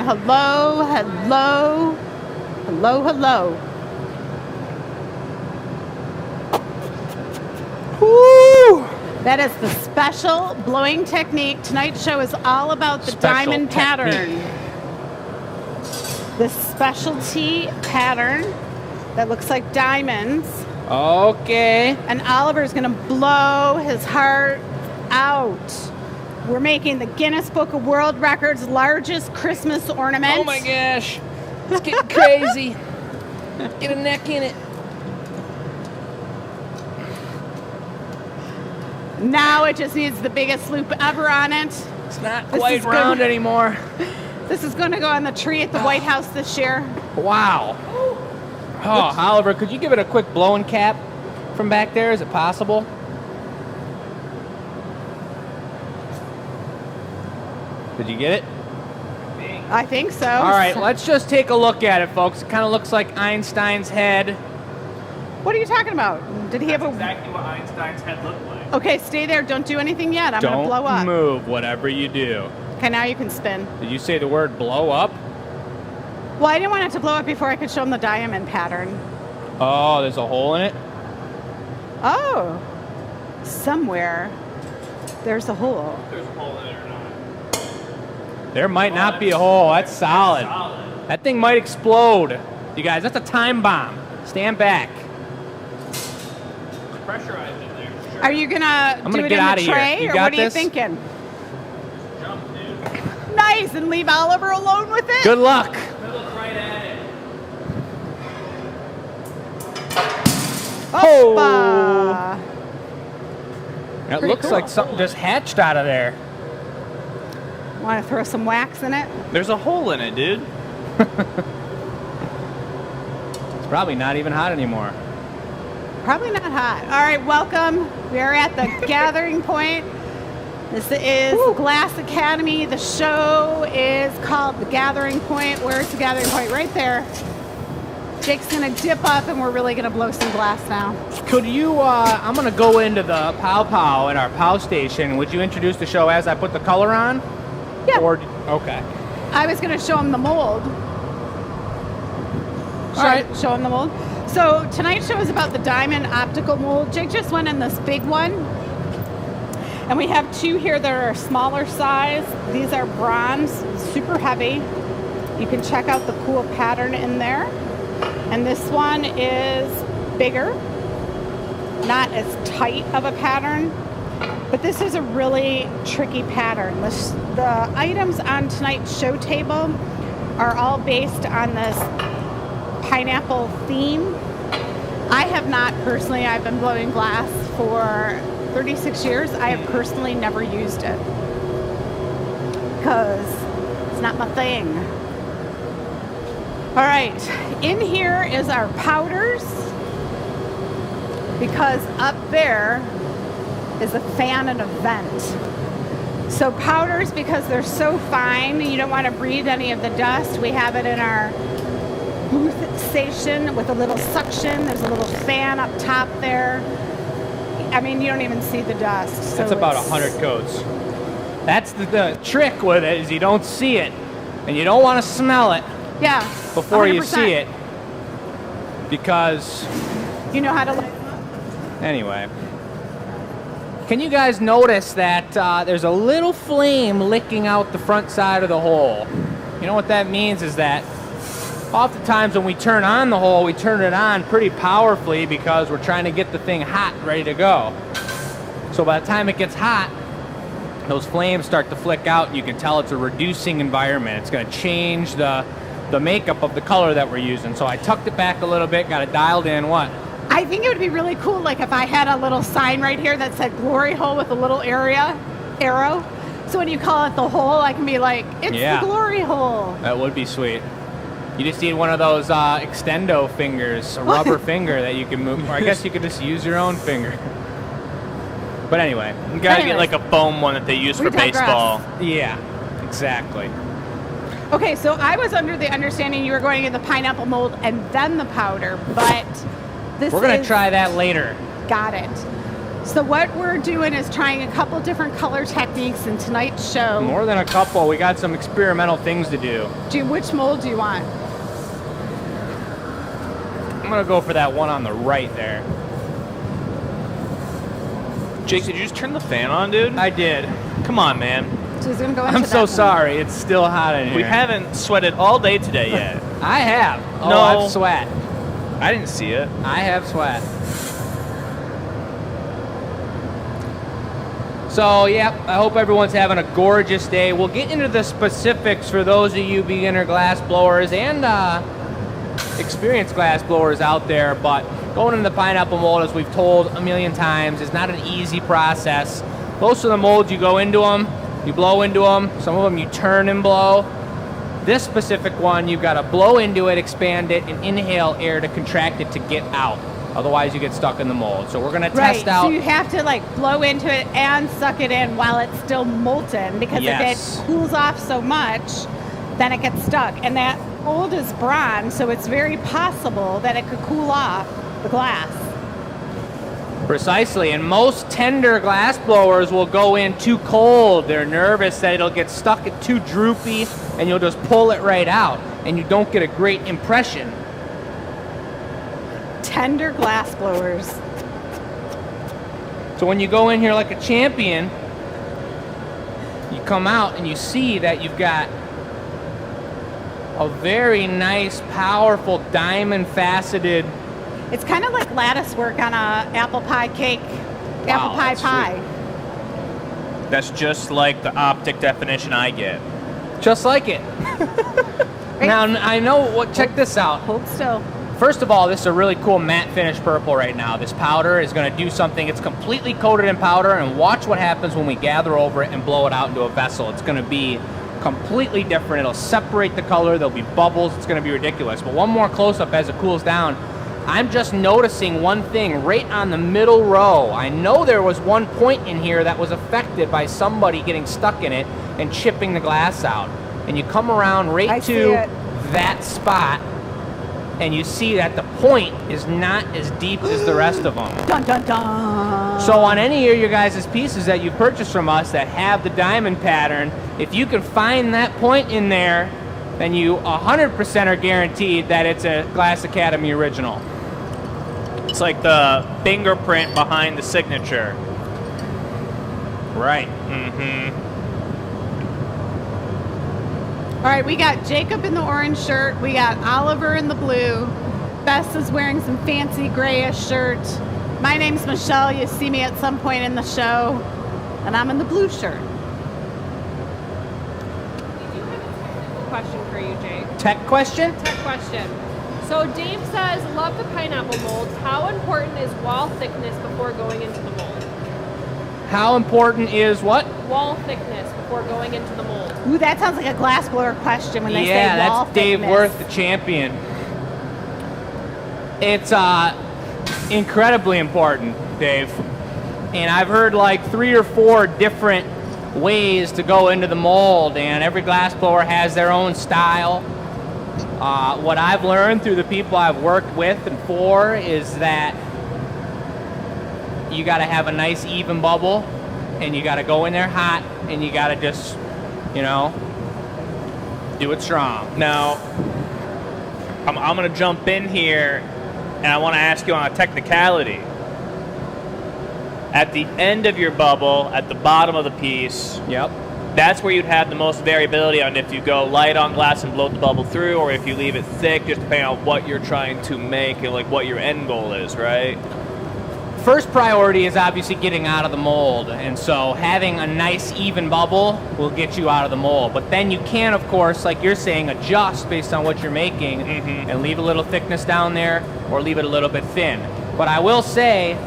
hello, hello, hello, hello. Woo! That is the special blowing technique. Tonight's show is all about the diamond pattern. This specialty pattern that looks like diamonds. Okay. And Oliver's gonna blow his heart out. We're making the Guinness Book of World Records largest Christmas ornament. Oh my gosh. It's getting crazy. Get a neck in it. Now it just needs the biggest loop ever on it. It's not quite round anymore. This is going to go on the tree at the White House this year. Wow. Oh, Oliver, could you give it a quick blowing cap from back there? Is it possible? Did you get it? I think so. All right, let's just take a look at it, folks. It kind of looks like Einstein's head. What are you talking about? Did he have a... exactly what Einstein's head looked like. Okay, stay there. Don't do anything yet. I'm going to blow up. Don't move, whatever you do. Okay, now you can spin. Did you say the word blow up? Well, I didn't want it to blow up before I could show him the diamond pattern. Oh, there's a hole in it? Oh, somewhere there's a hole. There's a hole in it or not. There might not be a hole. That's solid. That thing might explode. You guys, that's a time bomb. Stand back. It's pressurized in there for sure. Are you gonna do it in the tray, or what are you thinking? Jump, dude. Nice, and leave Oliver alone with it. Good luck. Look right at it. Hoppa. That Pretty looks cool. like something just hatched out of there. Want to throw some wax in it? There's a hole in it, dude. It's probably not even hot anymore. Probably not hot. All right, welcome. We are at the gathering point. This is Glass Academy. The show is called The Gathering Point. Where's the gathering point? Right there. Jake's gonna dip up and we're really gonna blow some glass now. Could you, I'm gonna go into the Pow Pow in our Pow station. Would you introduce the show as I put the color on? Yeah. Or, okay. I was gonna show him the mold. All right. Show him the mold. So tonight's show is about the diamond optical mold. Jake just went in this big one. And we have two here that are smaller size. These are bronze, super heavy. You can check out the cool pattern in there. And this one is bigger, not as tight of a pattern, but this is a really tricky pattern. The items on tonight's show table are all based on this pineapple theme. I have not personally, I've been blowing glass for 36 years. I have personally never used it because it's not my thing. All right, in here is our powders, because up there is a fan and a vent. So powders, because they're so fine, you don't want to breathe any of the dust. We have it in our booth station with a little suction. There's a little fan up top there. I mean, you don't even see the dust. So That's about 100 coats. That's the trick with it, is you don't see it, and you don't want to smell it. Yeah. Before 100%. you see it, because you know how to. Anyway, can you guys notice that there's a little flame licking out the front side of the hole? You know what that means is that oftentimes when we turn on the hole, we turn it on pretty powerfully because we're trying to get the thing hot, ready to go. So by the time it gets hot, those flames start to flick out, and you can tell it's a reducing environment. It's going to change the makeup of the color that we're using. So I tucked it back a little bit, got it dialed in. What? I think it would be really cool, like if I had a little sign right here that said glory hole with a little arrow. So when you call it the hole, I can be like, it's the glory hole. That would be sweet. You just need one of those extendo fingers, a rubber finger that you can move. Or I guess you could just use your own finger. But anyway. You gotta get like a foam one that they use for baseball. Yeah, exactly. Okay, so I was under the understanding you were going in the pineapple mold and then the powder, but this We're going to try that later. Got it. So what we're doing is trying a couple different color techniques in tonight's show. More than a couple. We got some experimental things to do. Which mold do you want? I'm gonna go for that one on the right there. Jake, did you just turn the fan on, dude? I did. Come on, man. So he's gonna go into I'm so that sorry. It's still hot in here. We haven't sweated all day today yet. I have. Oh, No. I've sweat. I didn't see it. I have sweat. So, yep, I hope everyone's having a gorgeous day. We'll get into the specifics for those of you beginner glass blowers and experienced glass blowers out there, but going into the pineapple mold, as we've told a million times, is not an easy process. Most of the molds, you go into them, you blow into them. Some of them you turn and blow. This specific one, you've got to blow into it, expand it, and inhale air to contract it to get out. Otherwise, you get stuck in the mold. So we're going to test out. So you have to like blow into it and suck it in while it's still molten, because if it cools off so much, then it gets stuck. And that mold is bronze, so it's very possible that it could cool off the glass. Precisely, and most tender glass blowers will go in too cold. They're nervous that it'll get stuck, too droopy, and you'll just pull it right out, and you don't get a great impression. Tender glass blowers. So when you go in here like a champion, you come out and you see that you've got a very nice, powerful, diamond-faceted. It's kind of like lattice work on a apple pie cake, apple pie pie. That's just like the optic definition I get. Just like it. Now, I know what, check this out. Hold still. First of all, this is a really cool matte finish purple right now. This powder is going to do something. It's completely coated in powder, and watch what happens when we gather over it and blow it out into a vessel. It's going to be completely different. It'll separate the color. There'll be bubbles. It's going to be ridiculous. But one more close-up as it cools down. I'm just noticing one thing right on the middle row. I know there was one point in here that was affected by somebody getting stuck in it and chipping the glass out. And you come around right to that spot, and you see that the point is not as deep as the rest of them. Dun, dun, dun. So on any of your guys' pieces that you purchase from us that have the diamond pattern, if you can find that point in there, then you 100% are guaranteed that it's a Glass Academy original. It's like the fingerprint behind the signature. Right. Mm-hmm. All right, we got Jacob in the orange shirt. We got Oliver in the blue. Bess is wearing some fancy grayish shirt. My name's Michelle. You see me at some point in the show. And I'm in the blue shirt. We do have a technical question for you, Jake. Tech question? Tech question. So Dave says, love the pineapple molds. How important is wall thickness before going into the mold? How important is what? Wall thickness before going into the mold. Ooh, that sounds like a glass blower question when they say wall that's Dave thickness. Worth, the champion. It's incredibly important, Dave. And I've heard like 3 or 4 different ways to go into the mold, and every glass blower has their own style. What I've learned through the people I've worked with and for is that you got to have a nice even bubble, and you got to go in there hot, and you got to just, you know, do it strong. Now, I'm going to jump in here, and I want to ask you on a technicality. At the end of your bubble, at the bottom of the piece, Yep. that's where you'd have the most variability on if you go light on glass and blow the bubble through, or if you leave it thick, just depending on what you're trying to make and like what your end goal is, right? First priority is obviously getting out of the mold, and so having a nice even bubble will get you out of the mold. But then you can, of course, like you're saying, adjust based on what you're making and leave a little thickness down there or leave it a little bit thin. But I will say,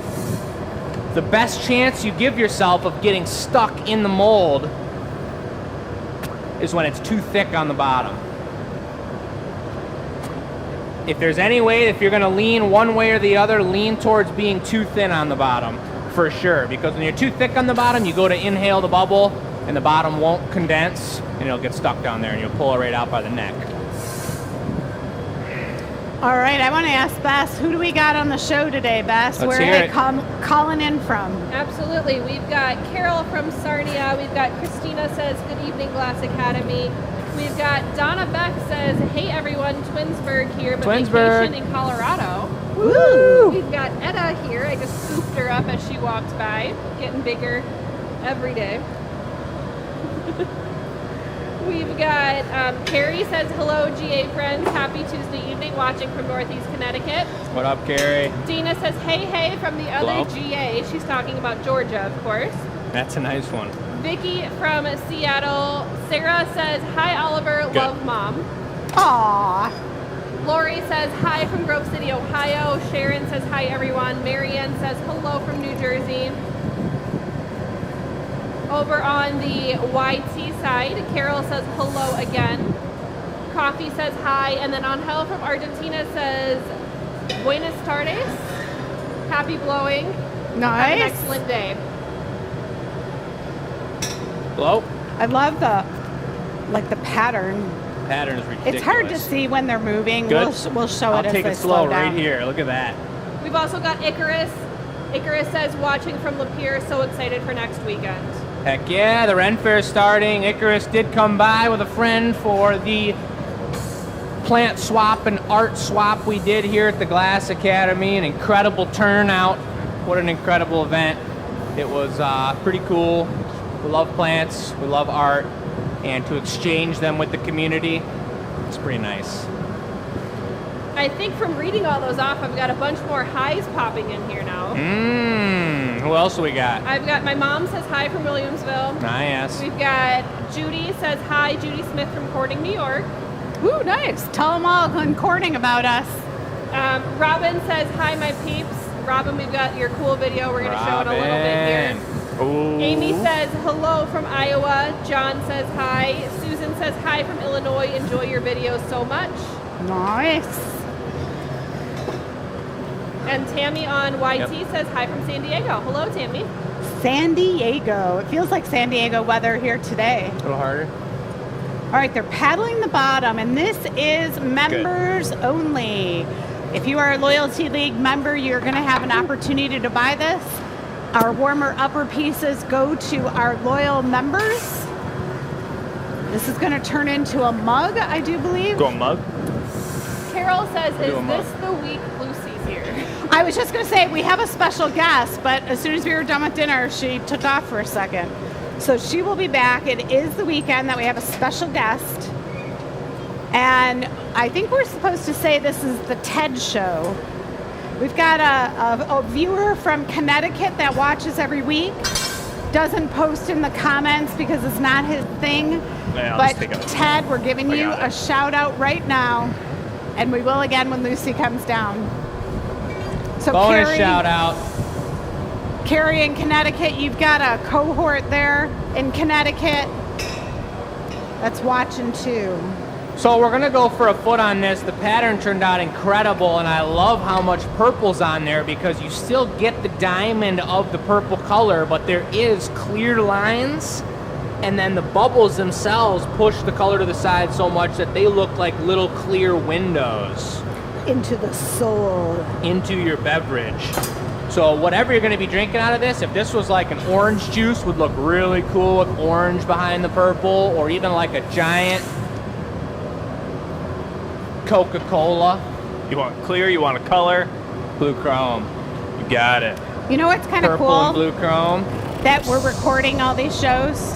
the best chance you give yourself of getting stuck in the mold is when it's too thick on the bottom. If there's any way, if you're going to lean one way or the other, lean towards being too thin on the bottom, for sure. Because when you're too thick on the bottom, you go to inhale the bubble, and the bottom won't condense, and it'll get stuck down there, and you'll pull it right out by the neck. All right, I want to ask Bess, who do we got on the show today, Bess? Let's Where hear are they it. calling in from? Absolutely. We've got Carol from Sarnia. We've got Christina says, good evening, Glass Academy. We've got Donna Beck says, hey everyone, Twinsburg here, but Twinsburg. vacation in Colorado. Woo! We've got Etta here. I just scooped her up as she walked by, getting bigger every day. We've got Carrie says, hello, GA friends. Happy Tuesday evening, watching from Northeast Connecticut. What up, Carrie? Dina says, hey, from the other Hello. GA. She's talking about Georgia, of course. That's a nice one. Vicky from Seattle. Sarah says, hi, Oliver. Good. Love, Mom. Aw. Lori says, hi from Grove City, Ohio. Sharon says, hi, everyone. Marianne says, hello from New Jersey. Over on the YT side, Carol says, hello again. Coffee says, hi. And then Angel from Argentina says, buenas tardes. Happy blowing. Have an Nice. excellent day. Hello? I love the pattern. Pattern is ridiculous. It's hard to see when they're moving. Good. We'll show I'll it as take they it slow slow down. right here. Look at that. We've also got Icarus. Icarus says, watching from Lapeer, so excited for next weekend. Heck yeah, the Ren Fair's starting. Icarus did come by with a friend for the plant swap and art swap we did here at the Glass Academy. An incredible turnout. What an incredible event. It was pretty cool. We love plants, we love art, and to exchange them with the community, it's pretty nice. I think from reading all those off, I've got a bunch more highs popping in here now. Who else do we got? I've got my mom says hi from Williamsville. Nice. We've got Judy says hi, Judy Smith from Corning, New York. Ooh, nice. Tell them all in Corning about us. Robin says hi, my peeps. Robin, we've got your cool video. We're going to show it a little bit here. Ooh. Amy says hello from Iowa. John says hi. Susan says hi from Illinois. Enjoy your videos so much. Nice. And Tammy on YT says hi from San Diego. Hello, Tammy. San Diego. It feels like San Diego weather here today. A little harder. All right, they're paddling the bottom, and this is members only. If you are a Loyalty League member, you're going to have an opportunity to buy this. Our warmer upper pieces go to our loyal members. This is going to turn into a mug, I do believe. Go mug. Carol says, We'll do is a this the week Lucy's here? I was just going to say, we have a special guest, but as soon as we were done with dinner, she took off for a second. So she will be back. It is the weekend that we have a special guest. And I think we're supposed to say this is the TED show. We've got a viewer from Connecticut that watches every week. Doesn't post in the comments because it's not his thing. Yeah, I'll but just take it. Ted, we're giving I you got a it. shout out right now. And we will again when Lucy comes down. So Bonus Carrie, shout out. Carrie in Connecticut, you've got a cohort there in Connecticut that's watching too. So we're gonna go for a foot on this. The pattern turned out incredible, and I love how much purple's on there because you still get the diamond of the purple color, but there is clear lines, and then the bubbles themselves push the color to the side so much that they look like little clear windows Into the soul. into your beverage. So whatever you're gonna be drinking out of this, if this was like an orange juice, would look really cool with orange behind the purple, or even like a giant Coca-Cola. You want clear? You want a color? Blue chrome. You got it. You know what's kind of Purple cool? and blue chrome. That we're recording all these shows.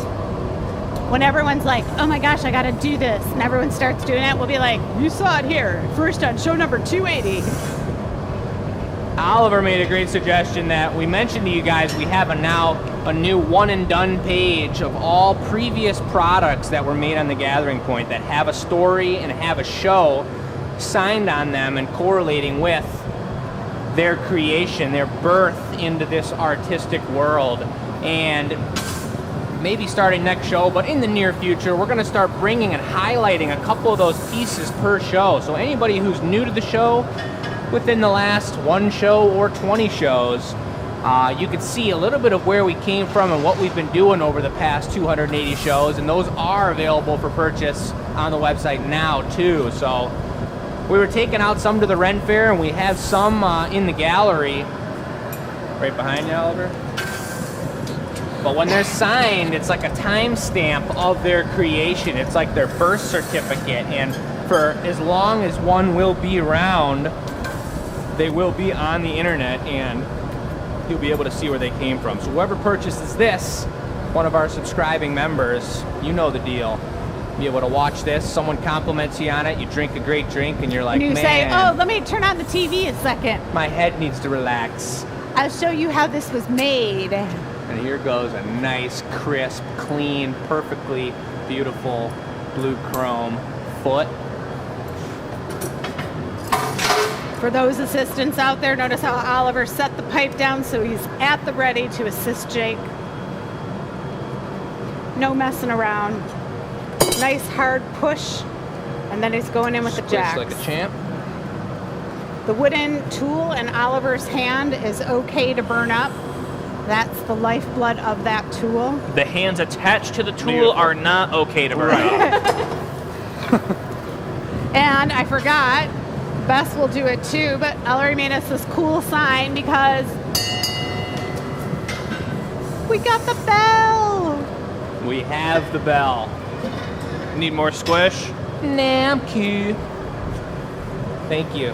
When everyone's like, oh my gosh, I gotta do this, and everyone starts doing it, we'll be like, you saw it here, first on show number 280. Oliver made a great suggestion that we mentioned to you guys. We have a new one and done page of all previous products that were made on the Gathering Point that have a story and have a show signed on them and correlating with their creation, their birth into this artistic world. And maybe starting next show, but in the near future, we're going to start bringing and highlighting a couple of those pieces per show. So anybody who's new to the show, within the last one show or 20 shows, you can see a little bit of where we came from and what we've been doing over the past 280 shows, and those are available for purchase on the website now too. So We were taking out some to the Ren Fair, and we have some in the gallery. Right behind you, Oliver. But when they're signed, it's like a timestamp of their creation. It's like their birth certificate, and for as long as one will be around, they will be on the internet, and you'll be able to see where they came from. So whoever purchases this, one of our subscribing members, you know the deal. Be able to watch this, someone compliments you on it, you drink a great drink, and you're like, And you man, say, oh, let me turn on the TV a second. my head needs to relax. I'll show you how this was made. And here goes a nice, crisp, clean, perfectly beautiful blue chrome foot. For those assistants out there, notice how Oliver set the pipe down so he's at the ready to assist Jake. No messing around. Nice hard push, and then he's going in with the Squish jacks. like a champ. The wooden tool in Oliver's hand is okay to burn up. That's the lifeblood of that tool. The hands attached to the tool are not okay to burn up. And I forgot, Bess will do it too, but Ellery made us this cool sign because we got the bell. We have the bell. Need more squish? Nah, I'm cute. Thank you.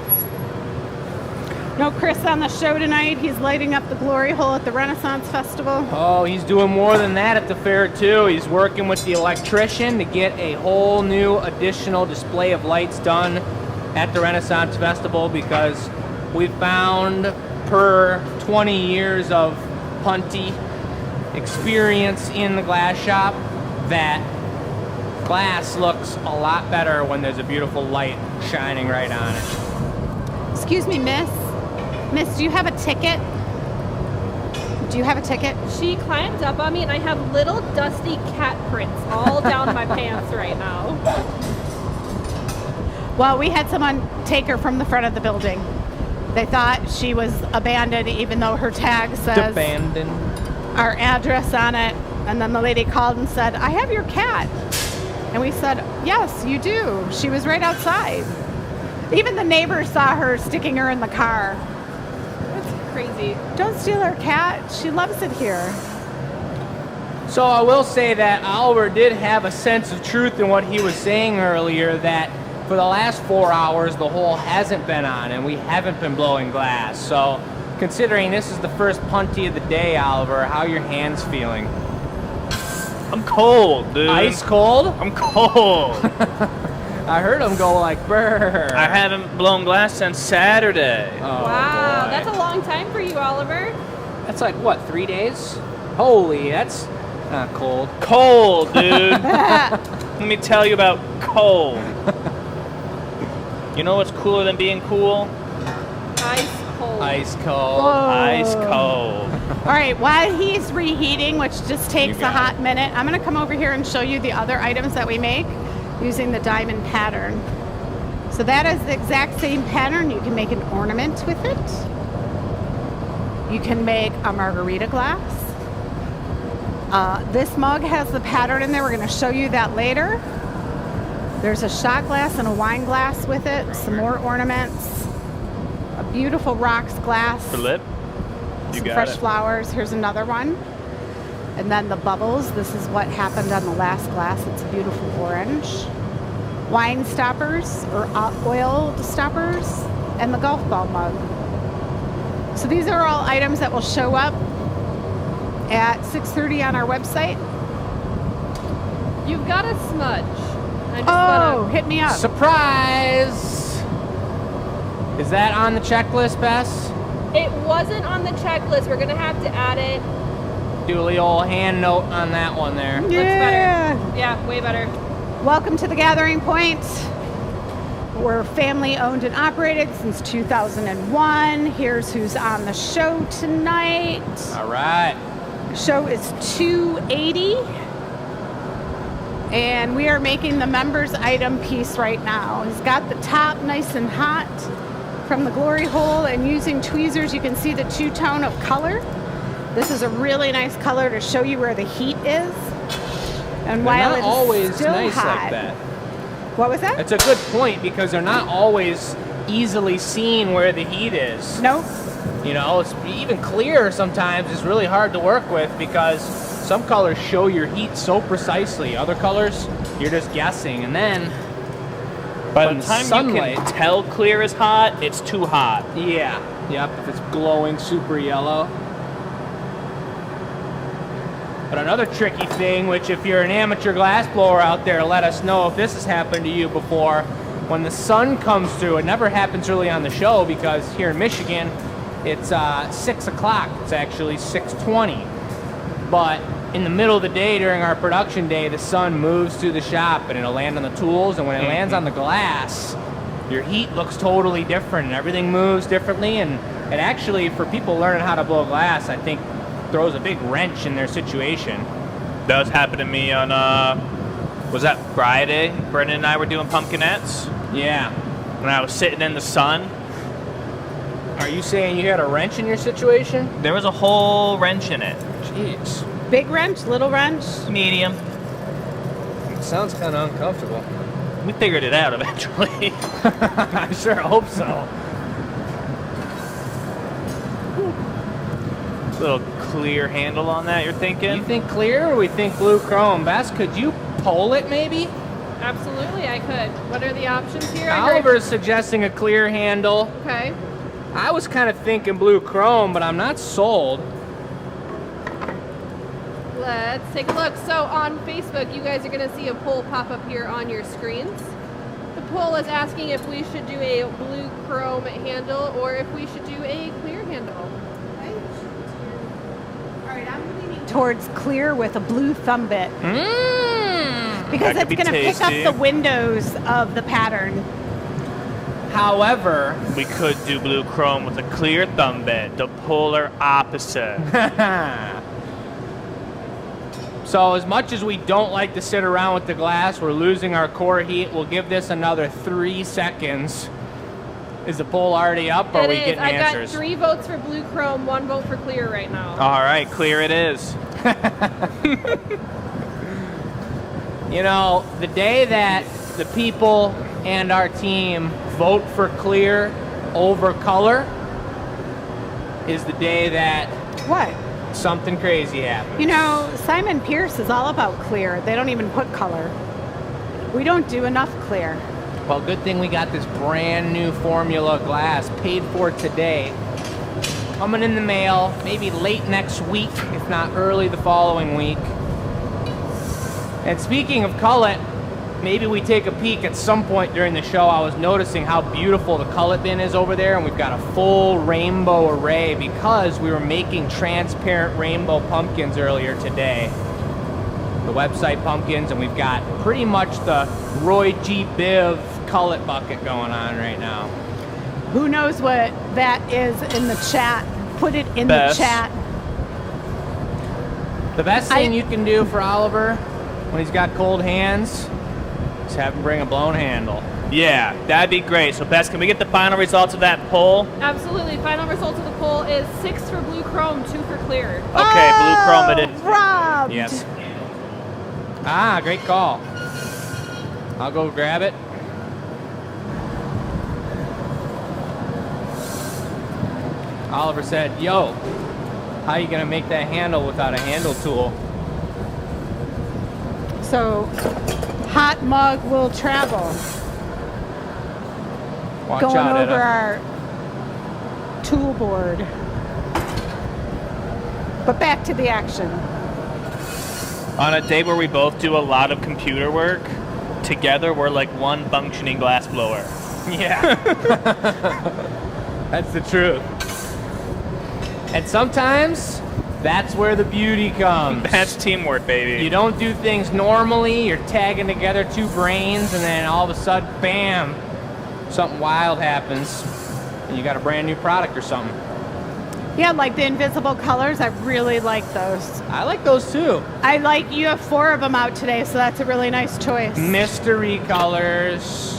No Chris on the show tonight. He's lighting up the glory hole at the Renaissance Festival. Oh, he's doing more than that at the fair too. He's working with the electrician to get a whole new additional display of lights done at the Renaissance Festival, because we found, per 20 years of punty experience in the glass shop, that glass looks a lot better when there's a beautiful light shining right on it. Excuse me, miss. Miss, do you have a ticket? Do you have a ticket? She climbed up on me, and I have little dusty cat prints all down my pants right now. Well, we had someone take her from the front of the building. They thought she was abandoned, even though her tag says Abandoned. our address on it. And then the lady called and said, I have your cat. And we said, yes, you do. She was right outside. Even the neighbors saw her sticking her in the car. That's crazy. Don't steal our cat. She loves it here. So I will say that Oliver did have a sense of truth in what he was saying earlier, that for the last 4 hours the hole hasn't been on and we haven't been blowing glass. So considering this is the first punty of the day, Oliver, how are your hands feeling? I'm cold, dude. Ice cold? I'm cold. I heard him go like, brr. I haven't blown glass since Saturday. Oh, Wow, boy. that's a long time for you, Oliver. That's like, what, 3 days? Holy, that's not cold. Cold, dude. Let me tell you about cold. You know what's cooler than being cool? Ice cold. Ice cold. Ice cold. All right, while he's reheating, which just takes You a got hot minute, I'm going to come over here and show you the other items that we make using the diamond pattern. So that is the exact same pattern. You can make an ornament with it. You can make a margarita glass. This mug has the pattern in there. We're going to show you that later. There's a shot glass and a wine glass with it. Some more ornaments. A beautiful rocks glass. For lip? You Some got fresh it. flowers. Here's another one. And then the bubbles. This is what happened on the last glass. It's a beautiful orange. Wine stoppers or oil stoppers, and the golf ball mug. So these are all items that will show up at 6:30 on our website. You've got a smudge. I just Oh, wanna- hit me up. Surprise! Is that on the checklist, Bess? It wasn't on the checklist. We're gonna have to add it. Do a old hand note on that one there. Yeah. That's better. Yeah, way better. Welcome to the Gathering Point. We're family owned and operated since 2001. Here's who's on the show tonight. All right. Show is 280. And we are making the members item piece right now. He's got the top nice and hot from the glory hole, and using tweezers you can see the two-tone of color. This is a really nice color to show you where the heat is. And They're while not it's always still nice hot, like that. What was that? It's a good point because they're not always easily seen where the heat is. No. You know, it's even clear sometimes is really hard to work with because some colors show your heat so precisely. Other colors, you're just guessing. And then by the time you can tell clear is hot, it's too hot. Yeah. Yep, if it's glowing super yellow. But another tricky thing, which if you're an amateur glassblower out there, let us know if this has happened to you before. When the sun comes through, it never happens really on the show because here in Michigan, it's 6 o'clock. It's actually 6:20. But in the middle of the day during our production day, the sun moves through the shop and it'll land on the tools. And when it lands on the glass, your heat looks totally different and everything moves differently. And it actually, for people learning how to blow glass, I think throws a big wrench in their situation. That was happening to me on, was that Friday? Brendan and I were doing pumpkinettes. Yeah. When I was sitting in the sun. Are you saying you had a wrench in your situation? There was a whole wrench in it. Jeez. Big wrench, little wrench? Medium. It sounds kind of uncomfortable. We figured it out eventually. I sure hope so. Little clear handle on that, you're thinking? You think clear or we think blue chrome? Bess, could you pull it maybe? Absolutely, I could. What are the options here? Oliver's suggesting a clear handle. Okay. I was kind of thinking blue chrome, but I'm not sold. Let's take a look. So on Facebook, you guys are going to see a poll pop up here on your screens. The poll is asking if we should do a blue chrome handle or if we should do a clear handle. All right, I'm leaning towards clear with a blue thumb bit. Because That it's could going be to pick up tasty. the windows of the pattern. However, We could do blue chrome with a clear thumb bit, the polar opposite. so as much as we don't like to sit around with the glass, we're losing our core heat. We'll give this another 3 seconds. Is the poll already up, or are we getting I answers? got 3 votes for blue chrome, 1 vote for clear right now. All right, clear it is. You know, the day that the people and our team vote for clear over color is the day that What? something crazy happens. You know, Simon Pierce is all about clear. They don't even put color. We don't do enough clear. Well, good thing we got this brand new formula glass paid for today. Coming in the mail, maybe late next week, if not early the following week. And speaking of cullet, maybe we take a peek at some point during the show. I was noticing how beautiful the cullet bin is over there, and we've got a full rainbow array because we were making transparent rainbow pumpkins earlier today. The website pumpkins, and we've got pretty much the Roy G. Biv cullet bucket going on right now. Who knows what that is in the chat? Put it in Best. the chat. The best thing you can do for Oliver when he's got cold hands is have him bring a blown handle. Yeah, that'd be great. So, Bess, can we get the final results of that poll? Absolutely. Final results of the poll is 6 for blue chrome, 2 for clear. Okay, blue chrome it is. Robbed. Yes. Ah, great call. I'll go grab it. Oliver said, yo, how you gonna make that handle without a handle tool? So, hot mug will travel. Watch Going out, over Etta. our tool board. But back to the action. On a day where we both do a lot of computer work, together we're like one functioning glass blower. Yeah. That's the truth. And sometimes that's where the beauty comes. That's teamwork, baby. You don't do things normally, you're tagging together 2 brains, and then all of a sudden, bam, something wild happens, and you got a brand new product or something. Yeah, like the invisible colors. I really like those. I like those too. I like, you have 4 of them out today, so that's a really nice choice. Mystery colors.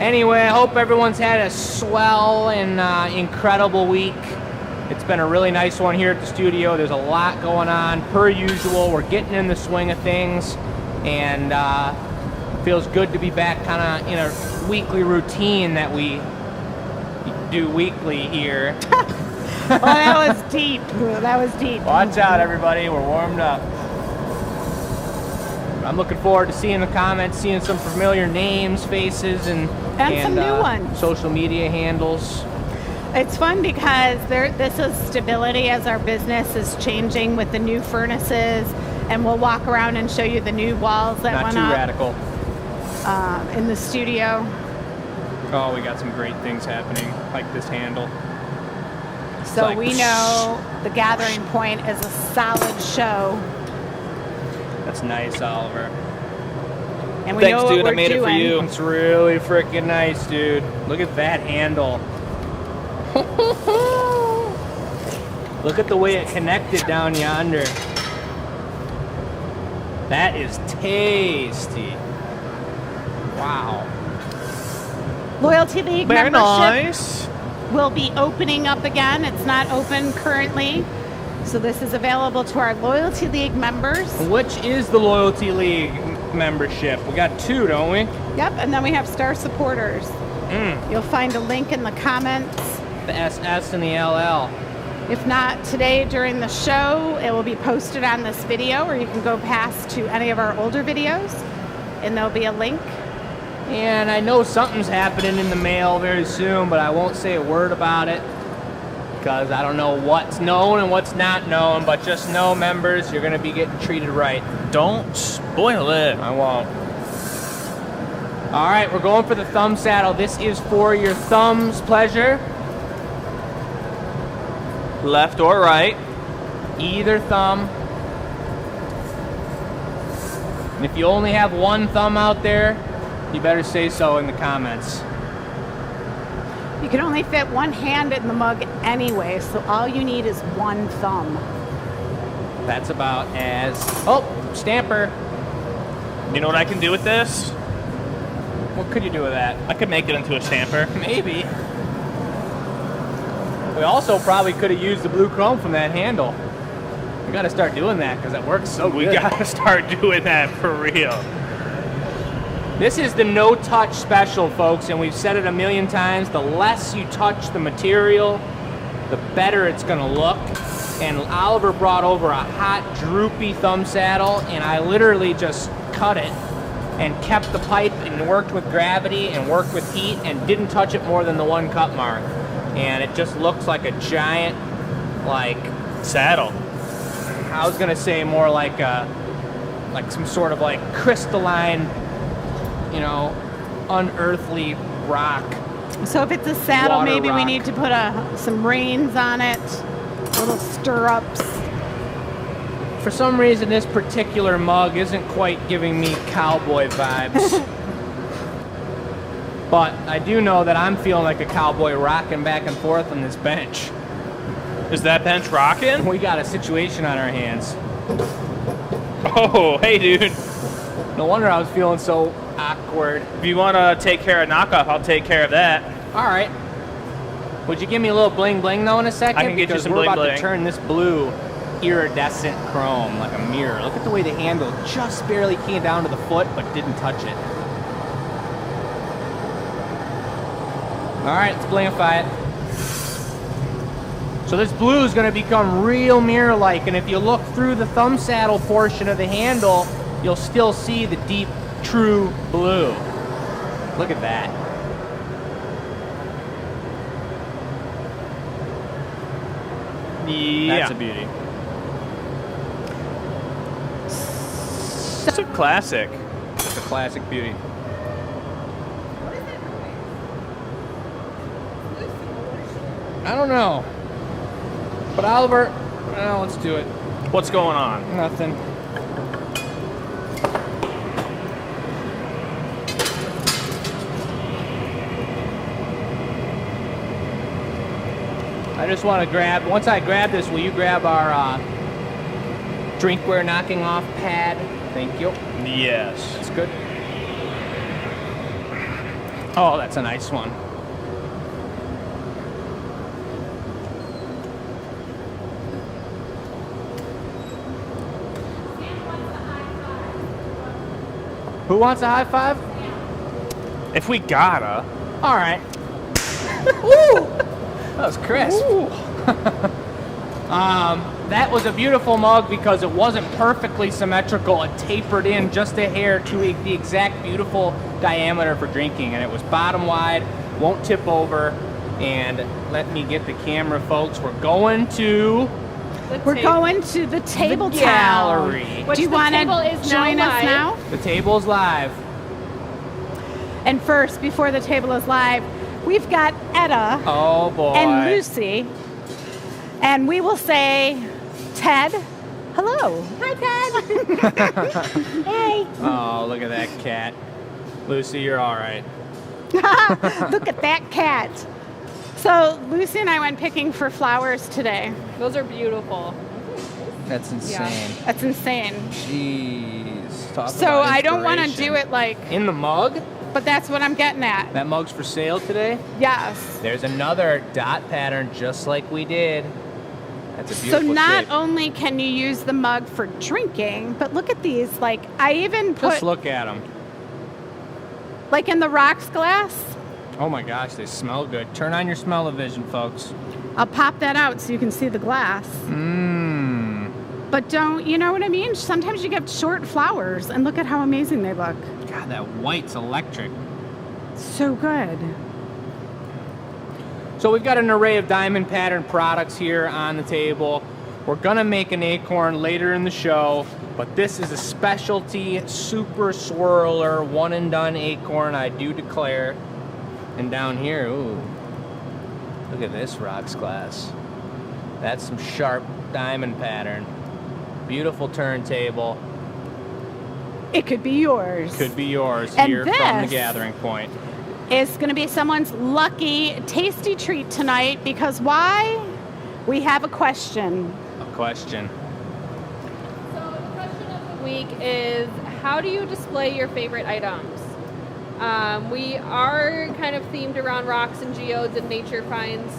Anyway, I hope everyone's had a swell and incredible week. It's been a really nice one here at the studio. There's a lot going on. Per usual, we're getting in the swing of things and Feels good to be back kind of in a weekly routine that we do weekly here. Oh, that was deep. That was deep. Watch out, everybody. We're warmed up. I'm looking forward to seeing the comments, seeing some familiar names, faces, and some new ones. Social media handles. It's fun because this is stability as our business is changing with the new furnaces, and we'll walk around and show you the new walls that Not went too up radical. In the studio. Oh, we got some great things happening, like this handle. So like, we know the gathering point is a solid show. That's nice, Oliver. And we Thanks, know dude. what I we're made it for doing. you. It's really freaking nice, dude. Look at that handle. Look at the way it connected down yonder. That is tasty. Wow. Loyalty League Very membership nice. will be opening up again. It's not open currently. So this is available to our Loyalty League members. Which is the Loyalty League membership? We got 2, don't we? Yep, and then we have Star Supporters. You'll find a link in the comments. The SS and the LL. If not today during the show, it will be posted on this video, or you can go past to any of our older videos, and there'll be a link. And I know something's happening in the mail very soon, but I won't say a word about it because I don't know what's known and what's not known, but just know, members, you're going to be getting treated right. Don't spoil it. I won't. All right, we're going for the thumb saddle. This is for your thumb's pleasure. Left or right. Either thumb. And if you only have one thumb out there, you better say so in the comments. You can only fit one hand in the mug anyway, so all you need is one thumb. That's about as... Oh, stamper. You know what I can do with this? What could you do with that? I could make it into a stamper. Maybe. We also probably could have used the blue chrome from that handle. We got to start doing that because it works so We good. gotta start doing that for real. This is the no-touch special, folks, and we've said it a million times. The less you touch the material, the better it's going to look. And Oliver brought over a hot, droopy thumb saddle, and I literally just cut it and kept the pipe and worked with gravity and worked with heat and didn't touch it more than the 1 cut mark. And it just looks like a giant, like... Saddle. I was going to say more like some sort of like crystalline, you know, unearthly rock. So if it's a saddle, Water maybe we rock. need to put some reins on it, little stirrups. For some reason, this particular mug isn't quite giving me cowboy vibes. But I do know that I'm feeling like a cowboy rocking back and forth on this bench. Is that bench rocking? We got a situation on our hands. Oh, hey, dude. No wonder I was feeling so awkward. If you want to take care of knockoff, I'll take care of that. All right. Would you give me a little bling bling though in a second? I can get you Because some we're bling about bling. to turn this blue iridescent chrome like a mirror. Look at the way the handle just barely came down to the foot but didn't touch it. All right, let's blingify it. So this blue is going to become real mirror-like, and if you look through the thumb saddle portion of the handle, you'll still see the deep, true blue. Look at that. Yeah. That's a beauty. It's a classic. It's a classic beauty. I don't know. But Oliver, well, let's do it. What's going on? Nothing. I just want to grab, once I grab this, will you grab our drinkware knocking off pad? Thank you. Yes. That's good. Oh, that's a nice one. Who wants a high five? If we gotta. All right. Ooh, that was crisp. That was a beautiful mug because it wasn't perfectly symmetrical. It tapered in just a hair to the exact beautiful diameter for drinking, and it was bottom wide, won't tip over. And let me get the camera, folks. We're going to the table gallery. Town. Do you want to join us now? The table's live. And first, before the table is live, we've got Etta Oh boy. and Lucy. And we will say, Ted, hello. Hi, Ted. Hey. Oh, look at that cat. Lucy, you're all right. Look at that cat. So Lucy and I went picking for flowers today. Those are beautiful. That's insane. That's insane. Jeez. Talk So about I don't want to inspiration. do it like, In the mug? but that's what I'm getting at. That mug's for sale today? Yes. There's another dot pattern just like we did. That's a So beautiful not shape. only can you use the mug for drinking, but look at these. Like I even put, Just look at them. like in the rocks glass, Oh my gosh, they smell good. Turn on your smell-o-vision, folks. I'll pop that out so you can see the glass. Mmm. But don't, you know what I mean? Sometimes you get short flowers and look at how amazing they look. God, that white's electric. So good. So we've got an array of diamond pattern products here on the table. We're gonna make an acorn later in the show, but this is a specialty super swirler one and done acorn, I do declare. And down here, ooh, look at this rocks glass. That's some sharp diamond pattern. Beautiful turntable. It could be yours. Could be yours And here from the this- gathering point. It's going to be someone's lucky, tasty treat tonight because why? We have a question. A question. So the question of the week is, how do you display your favorite items? We are kind of themed around rocks and geodes and nature finds,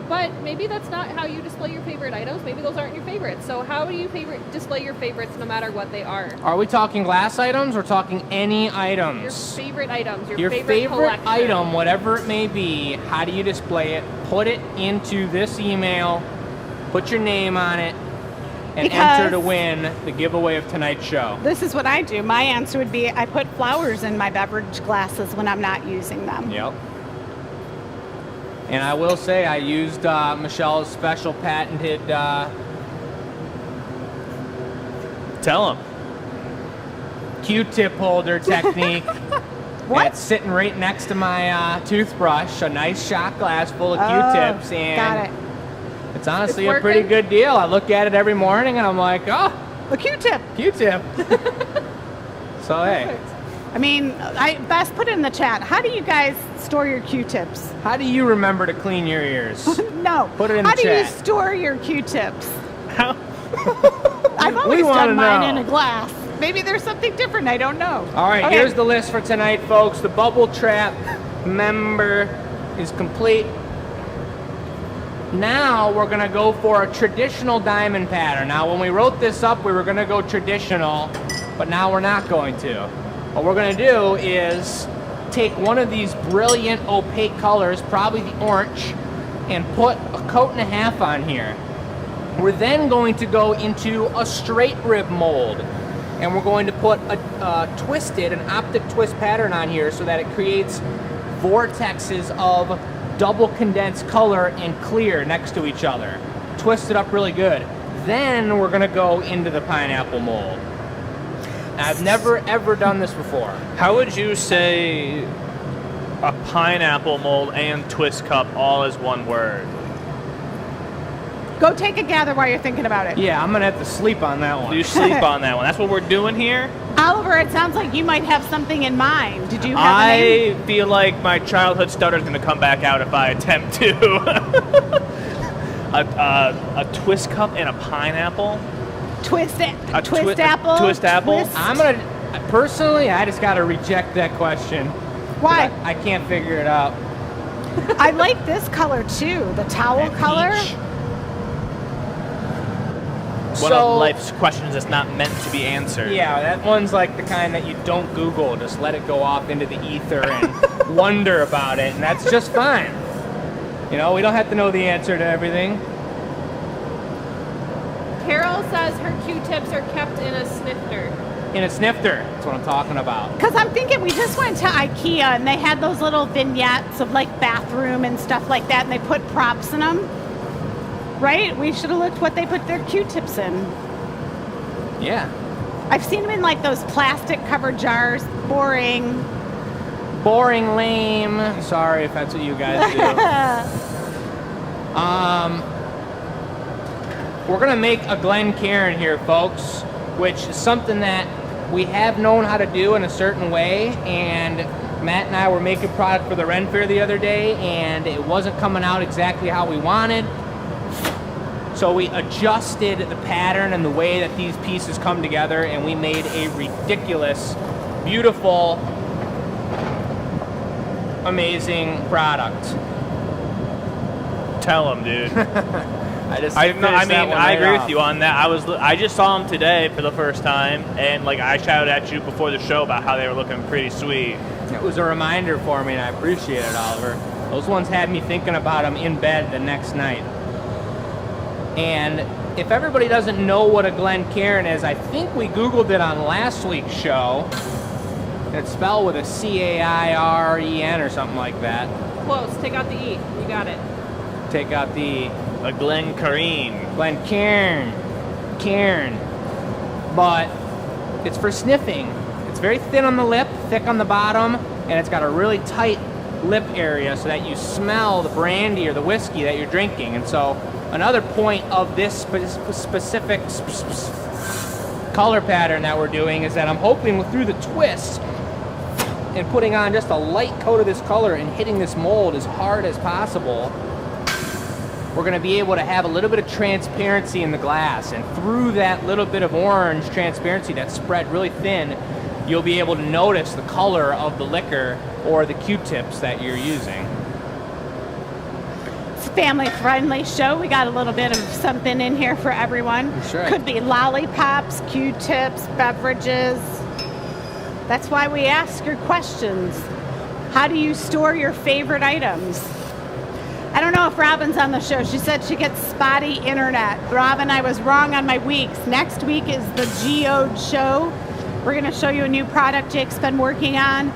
but maybe that's not how you display your favorite items. Maybe those aren't your favorites. So how do you display your favorites no matter what they are? Are we talking glass items or talking any Your items? favorite items, Your favorite collection. item, whatever it may be, how do you display it? Put it into this email, put your name on it, and Because- enter to win the giveaway of tonight's show. This is what I do. My answer would be I put flowers in my beverage glasses when I'm not using them. Yep. And I will say I used Michelle's special patented Tell him. Q-tip holder technique. What? It's sitting right next to my toothbrush, a nice shot glass full of Oh, Q-tips, and got it. it's honestly It's a pretty working? good deal. I look at it every morning and I'm like, oh, A Q-tip. Q-tip. So hey, I mean, I best put it in the chat. How do you guys store your Q-tips? how do you remember to clean your ears? No. Put it in How the do you chat. store your Q-tips? How? I've always wanna done mine in know. a glass. Maybe there's something different. I don't know. All right, Okay. here's the list for tonight, folks. The Bubble Trap member is complete. Now we're gonna go for a traditional diamond pattern. Now, when we wrote this up, we were gonna go traditional, but now we're not going to. What we're gonna do is take one of these brilliant opaque colors, probably the orange, and put a coat and a half on here. We're then going to go into a straight rib mold, and we're going to put an optic twist pattern on here so that it creates vortexes of double condensed color and clear next to each other. Twist it up really good. Then we're gonna go into the pineapple mold. Now, I've never ever done this before. How would you say a pineapple mold and twist cup all as one word? Go take a gather while you're thinking about it. Yeah, I'm gonna have to sleep on that one. You sleep on that one. That's what we're doing here. Oliver, it sounds like you might have something in mind. Did you have a name? I feel like my childhood stutter is going to come back out if I attempt to. a twist cup and a pineapple. Twist A twist apple. twist apple? twist- I'm gonna personally, I just gotta reject that question. Why? I can't figure it out. I like this color too, the towel That color. peach. One of life's questions that's not meant to be answered. Yeah, that one's like the kind that you don't Google. Just let it go off into the ether and wonder about it, and that's just fine. You know, we don't have to know the answer to everything. Carol says her Q-tips are kept in a snifter. In a snifter, that's what I'm talking about. Because I'm thinking we just went to IKEA and they had those little vignettes of like bathroom and stuff like that, and they put props in them. Right? We should have looked what they put their Q-tips in. Yeah. I've seen them in like those plastic covered jars. Boring. Boring, lame. Sorry if that's what you guys do. We're gonna make a Glencairn here, folks, which is something that we have known how to do in a certain way, and Matt and I were making product for the Ren Fair the other day, and it wasn't coming out exactly how we wanted. So we adjusted the pattern and the way that these pieces come together, and we made a ridiculous, beautiful, amazing product. Tell him, dude. I agree with you on that. I just saw them today for the first time, and like I shouted at you before the show about how they were looking pretty sweet. It was a reminder for me, and I appreciate it, Oliver. Those ones had me thinking about them in bed the next night. And if everybody doesn't know what a Glencairn is, I think we Googled it on last week's show. It's spelled with a C-A-I-R-E-N or something like that. Close. Take out the E. You got it. Take out the... A Glencairn. Glencairn. Cairn. But it's for sniffing. It's very thin on the lip, thick on the bottom, and it's got a really tight lip area so that you smell the brandy or the whiskey that you're drinking. And so another point of this specific color pattern that we're doing is that I'm hoping through the twist and putting on just a light coat of this color and hitting this mold as hard as possible, we're going to be able to have a little bit of transparency in the glass. And through that little bit of orange transparency that's spread really thin, you'll be able to notice the color of the liquor or the Q-tips that you're using. It's a family-friendly show. We got a little bit of something in here for everyone. That's right. Could be lollipops, Q-tips, beverages. That's why we ask your questions. How do you store your favorite items? I don't know if Robin's on the show. She said she gets spotty internet. Robin, I was wrong on my weeks. Next week is the Geode show. We're going to show you a new product Jake's been working on.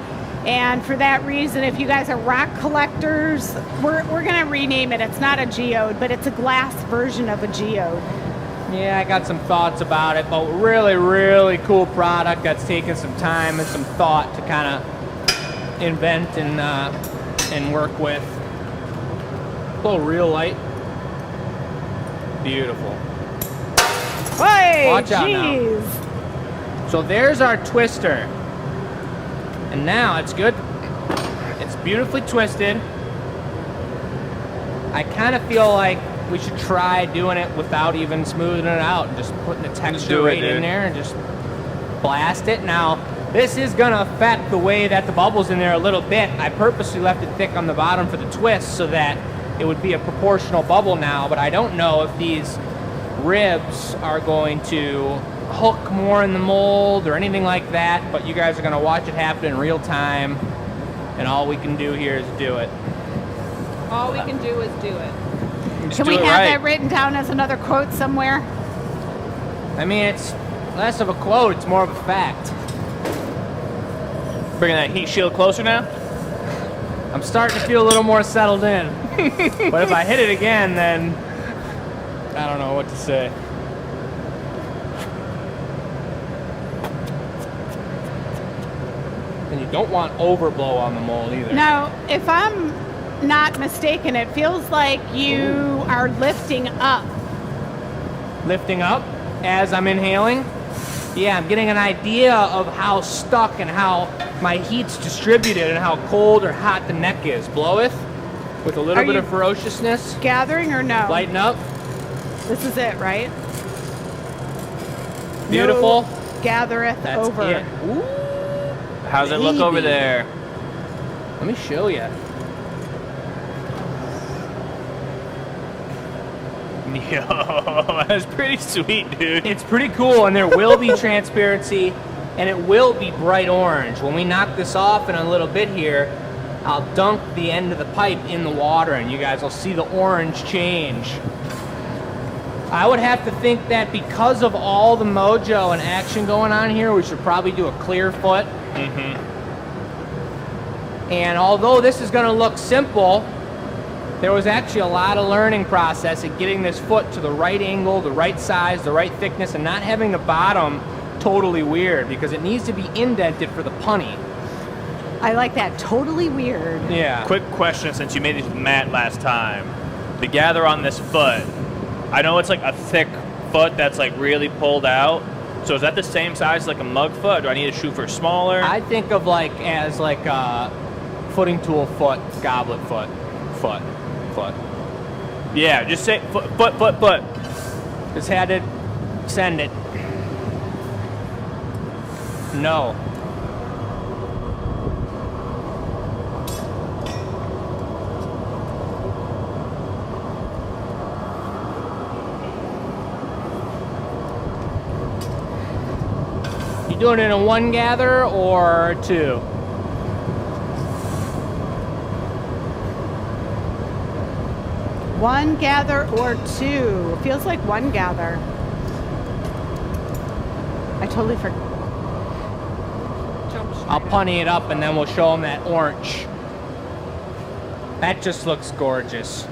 And for that reason, if you guys are rock collectors, we're going to rename it. It's not a geode, but it's a glass version of a geode. Yeah, I got some thoughts about it, but really, really cool product that's taken some time and some thought to kind of invent and work with. A little real light. Beautiful. Hey, Watch out now. geez. So there's our twister. And now it's good. It's beautifully twisted. I kind of feel like we should try doing it without even smoothing it out and just putting the texture right in there and just blast it. Now, this is going to affect the way that the bubble's in there a little bit. I purposely left it thick on the bottom for the twist so that it would be a proportional bubble now, but I don't know if these ribs are going to hook more in the mold or anything like that, but you guys are going to watch it happen in real time, and all we can do here is do it. All we can do is do it. Can we have that written down as another quote somewhere? I mean, it's less of a quote, it's more of a fact. Bringing that heat shield closer now? I'm starting to feel a little more settled in. But if I hit it again, then I don't know what to say. And you don't want overblow on the mold either. Now, if I'm not mistaken, it feels like you are lifting up. Lifting up as I'm inhaling? Yeah, I'm getting an idea of how stuck and how my heat's distributed and how cold or hot the neck is. Bloweth with a little bit of ferociousness. Gathering or no? Lighten up. This is it, right? Beautiful. No gathereth That's over. it. Ooh, how's it look over there? Let me show you. Yo, that's pretty sweet, dude. It's pretty cool, and there will be transparency, and it will be bright orange. When we knock this off in a little bit here, I'll dunk the end of the pipe in the water, and you guys will see the orange change. I would have to think that because of all the mojo and action going on here, we should probably do a clear foot. And although this is going to look simple, there was actually a lot of learning process in getting this foot to the right angle, the right size, the right thickness, and not having the bottom totally weird, because it needs to be indented for the punny. I like that. Totally weird. Yeah. Quick question, since you made it matte last time. The gather on this foot, I know it's like a thick foot that's like really pulled out. So is that the same size like a mug foot? Do I need to shoot for smaller? I think of like as like a footing tool foot, goblet foot. Yeah, just say foot. Just had to send it. No. You doing it in one gather or two? One gather or two. It feels like one gather. I totally forgot. I'll punny it up and then we'll show them that orange. That just looks gorgeous.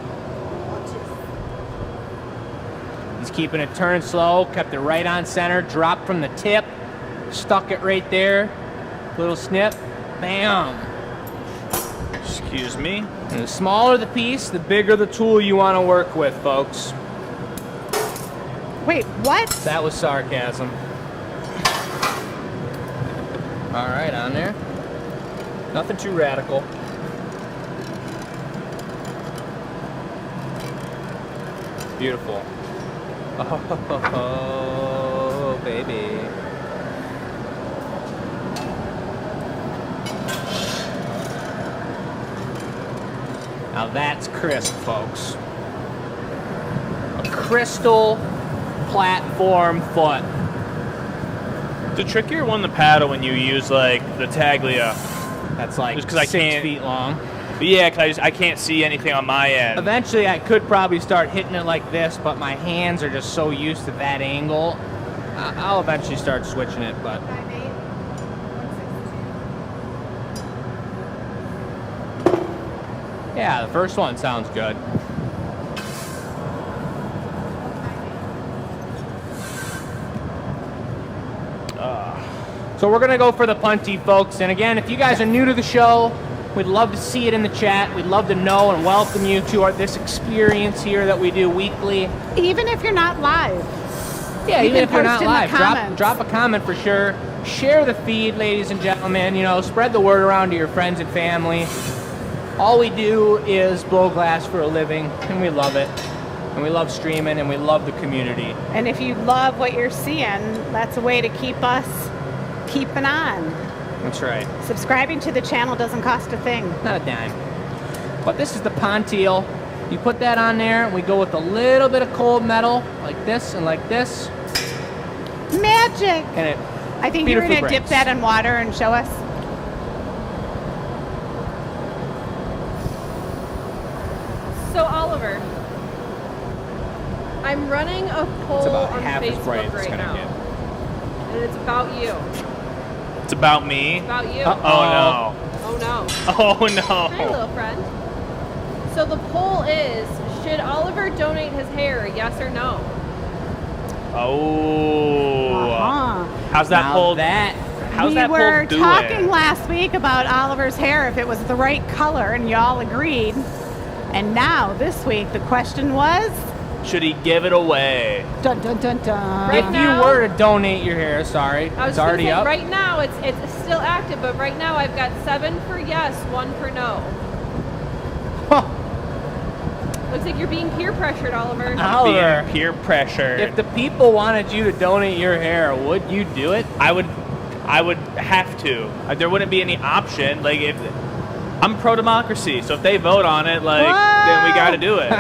He's keeping it turned slow, kept it right on center, dropped from the tip, stuck it right there. Little snip, bam. Excuse me. And the smaller the piece, the bigger the tool you want to work with, folks. Wait, what? That was sarcasm. All right, on there. Nothing too radical. Beautiful. Oh, baby. Now that's crisp, folks. A crystal platform foot. The trickier one to paddle when you use like the taglia. That's like Just 'cause I 6 can't- feet long. But yeah, because I can't see anything on my end. Eventually, I could probably start hitting it like this, but my hands are just so used to that angle. I'll eventually start switching it, but... Yeah, the first one sounds good. So we're gonna go for the punty, folks. And again, if you guys are new to the show, we'd love to see it in the chat. We'd love to know and welcome you to this experience here that we do weekly. Even if you're not live. Yeah, You even can if you're post not in the live, comments. drop a comment for sure. Share the feed, ladies and gentlemen. You know, spread the word around to your friends and family. All we do is blow glass for a living, and we love it. And we love streaming, and we love the community. And if you love what you're seeing, that's a way to keep us keeping on. That's right. Subscribing to the channel doesn't cost a thing. Not a dime. But this is the Ponteal. You put that on there, and we go with a little bit of cold metal, like this and like this. Magic! And it I think you're beautifully going to dip breaks. that in water and show us. So Oliver, I'm running a It's poll about on half as bright Facebook as it's right gonna now, get. and it's about you. It's about me. It's about you. Oh Oh no. no. Oh Hi, no. little friend. So the poll is: should Oliver donate his hair? Yes or no? Oh. Uh-huh. How's that Now pulled? How's We that were pulled doing? talking last week about Oliver's hair, if it was the right color, and y'all agreed. And now, this week, the question was... Should he give it away? Dun, dun, dun, dun. Right If now- you were to donate your hair, sorry, I was it's gonna already say, up. right now it's still active, but right now I've got 7 for yes, 1 for no. Huh. Looks like you're being peer pressured, Oliver. Oliver, Being peer pressure. if the people wanted you to donate your hair, would you do it? I would have to. There wouldn't be any option. Like if I'm pro democracy, so if they vote on it, like then we got to do it.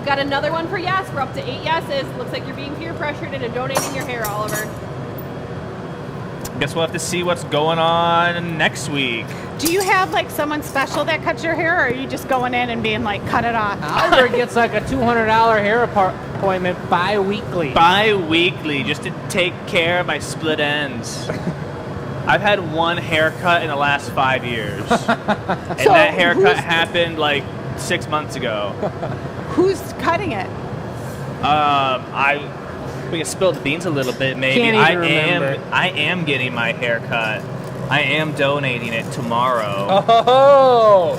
I've got another one for yes. We're up to 8 yeses. Looks like you're being peer pressured into donating your hair, Oliver. Guess we'll have to see what's going on next week. Do you have like someone special that cuts your hair, or are you just going in and being like, cut it off? Oliver gets like a $200 hair appointment bi-weekly. Bi-weekly, just to take care of my split ends. I've had one haircut in the last 5 years. And that haircut happened like 6 months ago. Who's cutting it? We can spill the beans a little bit, maybe. Can't even remember. I am getting my hair cut. I am donating it tomorrow. Oh,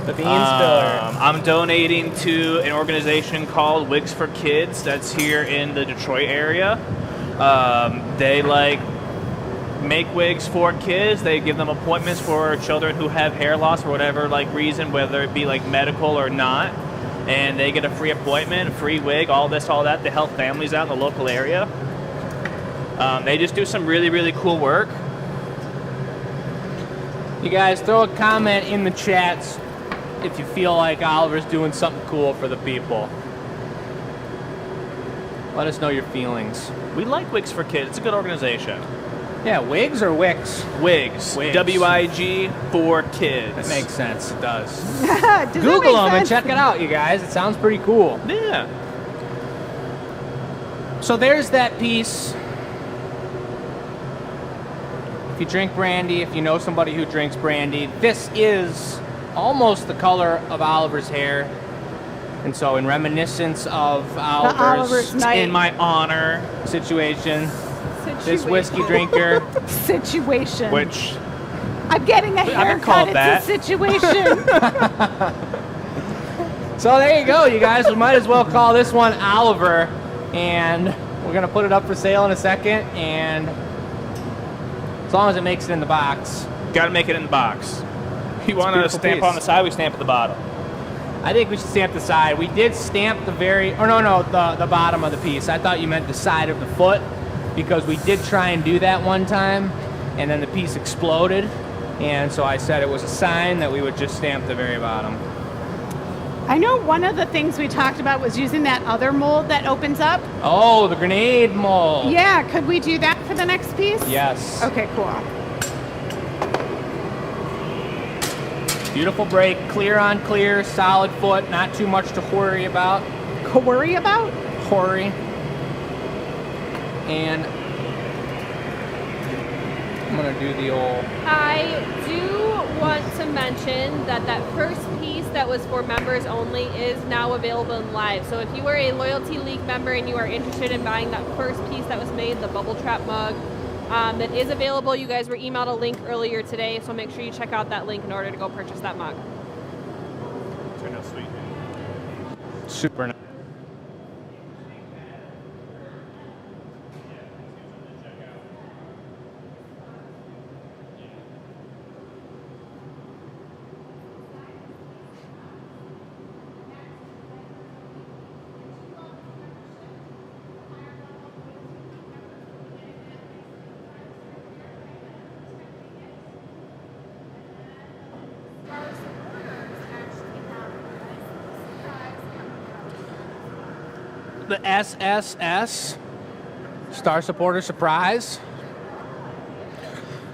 the bean spiller. I'm donating to an organization called Wigs for Kids that's here in the Detroit area. They like make wigs for kids. They give them appointments for children who have hair loss for whatever like reason, whether it be like medical or not. And they get a free appointment, a free wig, all this, all that, to help families out in the local area. They just do some really, really cool work. You guys throw a comment in the chats if you feel like Oliver's doing something cool for the people. Let us know your feelings. We like Wigs for Kids. It's a good organization. Yeah, wigs or wicks? Wigs. Wigs. W-I-G for kids. That makes sense. It does. Does Google that them make and sense? check it out, you guys. It sounds pretty cool. Yeah. So there's that piece. If you drink brandy, if you know somebody who drinks brandy, this is almost the color of Oliver's hair. And so in reminiscence of Oliver's night. In my honor. situation, this whiskey drinker, Situation. Which, I'm getting a I've been haircut. called It's that. a situation. so there you go, you guys. We might as well call this one Oliver, and we're gonna put it up for sale in a second, and as long as it makes it in the box. gotta make it in the box. You want to beautiful stamp piece. on the side, we stamp at the bottom. I think we should stamp the side. We did stamp the the bottom of the piece. I thought you meant the side of the foot, because we did try and do that one time, and then the piece exploded, and so I said it was a sign that we would just stamp the very bottom. I know one of the things we talked about was using that other mold that opens up. Oh, the grenade mold. Yeah, could we do that for the next piece? Yes. Okay, cool. Beautiful break, clear on clear, solid foot, not too much to worry about. Worry about? Worry. And I'm gonna do the old. I do want to mention that that first piece that was for members only is now available in live. So if you are a Loyalty League member and you are interested in buying that first piece that was made, the Bubble Trap mug, that is available. You guys were emailed a link earlier today, so make sure you check out that link in order to go purchase that mug. Turn out sweet. Super nice. The SSS, Star Supporter Surprise.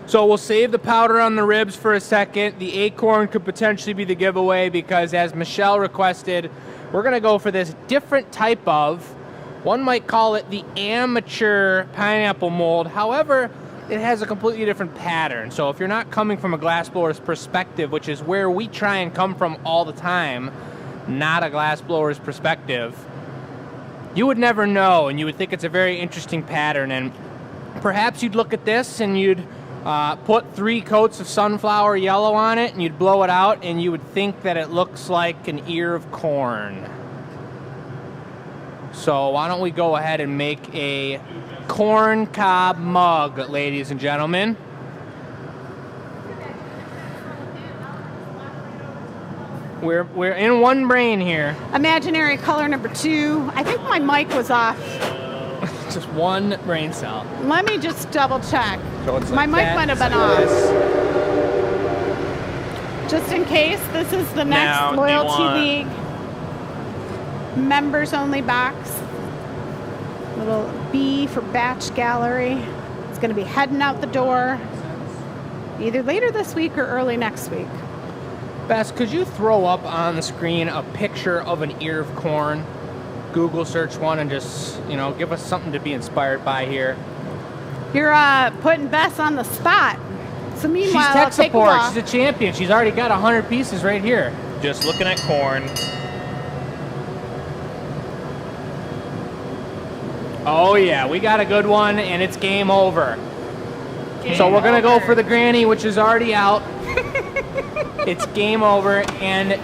So we'll save the powder on the ribs for a second. The acorn could potentially be the giveaway because, as Michelle requested, we're gonna go for this different type of, one might call it the amateur pineapple mold. However, it has a completely different pattern. So if you're not coming from a glassblower's perspective, which is where we try and come from all the time, not a glassblower's perspective, you would never know, and you would think it's a very interesting pattern. And perhaps you'd look at this and you'd put 3 coats of sunflower yellow on it, and you'd blow it out, and you would think that it looks like an ear of corn. So why don't we go ahead and make a corn cob mug, ladies and gentlemen. We're in one brain here. Imaginary color number 2. I think my mic was off. Just one brain cell. Let me just double check. So it's My like mic that. might have been Let's off. do this. Just in case, this is the next Now, do you Loyalty want- League members only box. Little B for batch gallery. It's going to be heading out the door either later this week or early next week. Bess, could you throw up on the screen a picture of an ear of corn? Google search one and just, give us something to be inspired by here. You're putting Bess on the spot. So meanwhile, She's tech support. She's a champion. She's already got 100 pieces right here. Just looking at corn. Oh yeah, we got a good one, and it's game over. So we're gonna go for the granny, which is already out. It's game over, and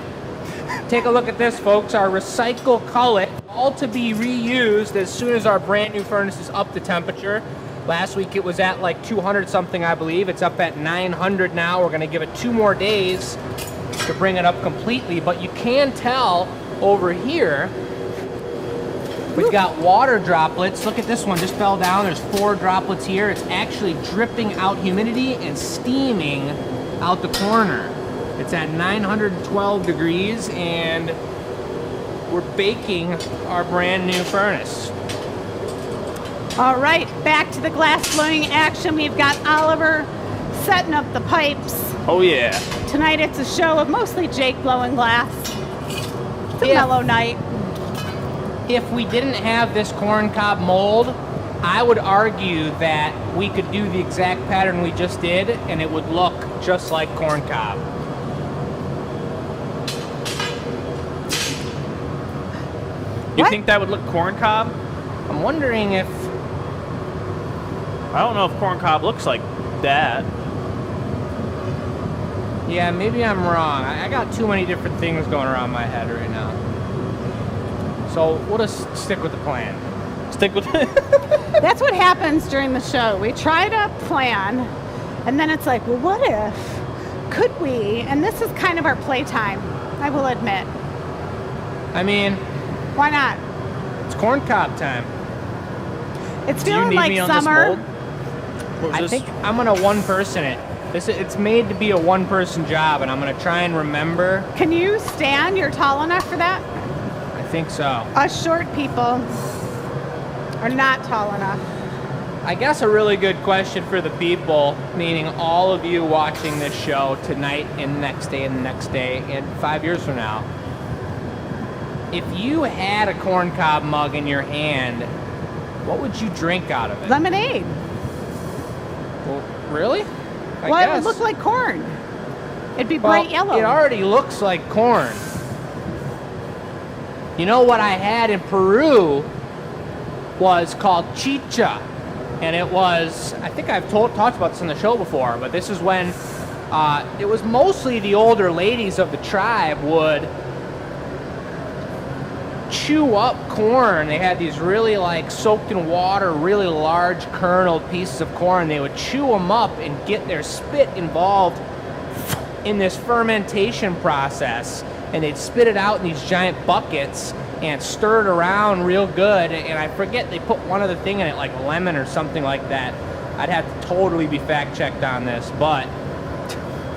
take a look at this, folks. Our recycle cullet, all to be reused as soon as our brand new furnace is up to temperature. Last week it was at like 200 something, I believe. It's up at 900 now. We're gonna give it 2 more days to bring it up completely, but you can tell over here we've got water droplets. Look at this one, just fell down. There's 4 droplets here. It's actually dripping out humidity and steaming out the corner. It's at 912 degrees, and we're baking our brand new furnace. All right, back to the glass blowing action. We've got Oliver setting up the pipes. Oh yeah. Tonight it's a show of mostly Jake blowing glass. It's a mellow night. If we didn't have this corn cob mold, I would argue that we could do the exact pattern we just did, and it would look just like corn cob. You think that would look corn cob? I'm wondering if... I don't know if corn cob looks like that. Yeah, maybe I'm wrong. I got too many different things going around my head right now. So we'll just stick with the plan. Stick with it. That's what happens during the show. We try to plan, and then it's like, well, what if? Could we? And this is kind of our playtime, I will admit. I mean... Why not? It's corn cob time. It's Do you feeling need like me on summer. this mold? What was I this? think I'm gonna one-person it. It's made to be a one-person job, and I'm gonna try and remember. Can you stand? You're tall enough for that? I think so. Us short people are not tall enough. I guess a really good question for the people, meaning all of you watching this show tonight and the next day and the next day and 5 years from now. If you had a corn cob mug in your hand, what would you drink out of it? Lemonade. Well, really? I Well, guess. it would look like corn. It'd be Well, bright yellow. It already looks like corn. You know what I had in Peru was called chicha. And it was, I think I've talked about this on the show before, but this is when it was mostly the older ladies of the tribe would chew up corn. They had these really like soaked in water, really large kerneled pieces of corn. They would chew them up and get their spit involved in this fermentation process, and they'd spit it out in these giant buckets and stir it around real good. And I forget, they put one other thing in it, like lemon or something like that. I'd have to totally be fact checked on this, but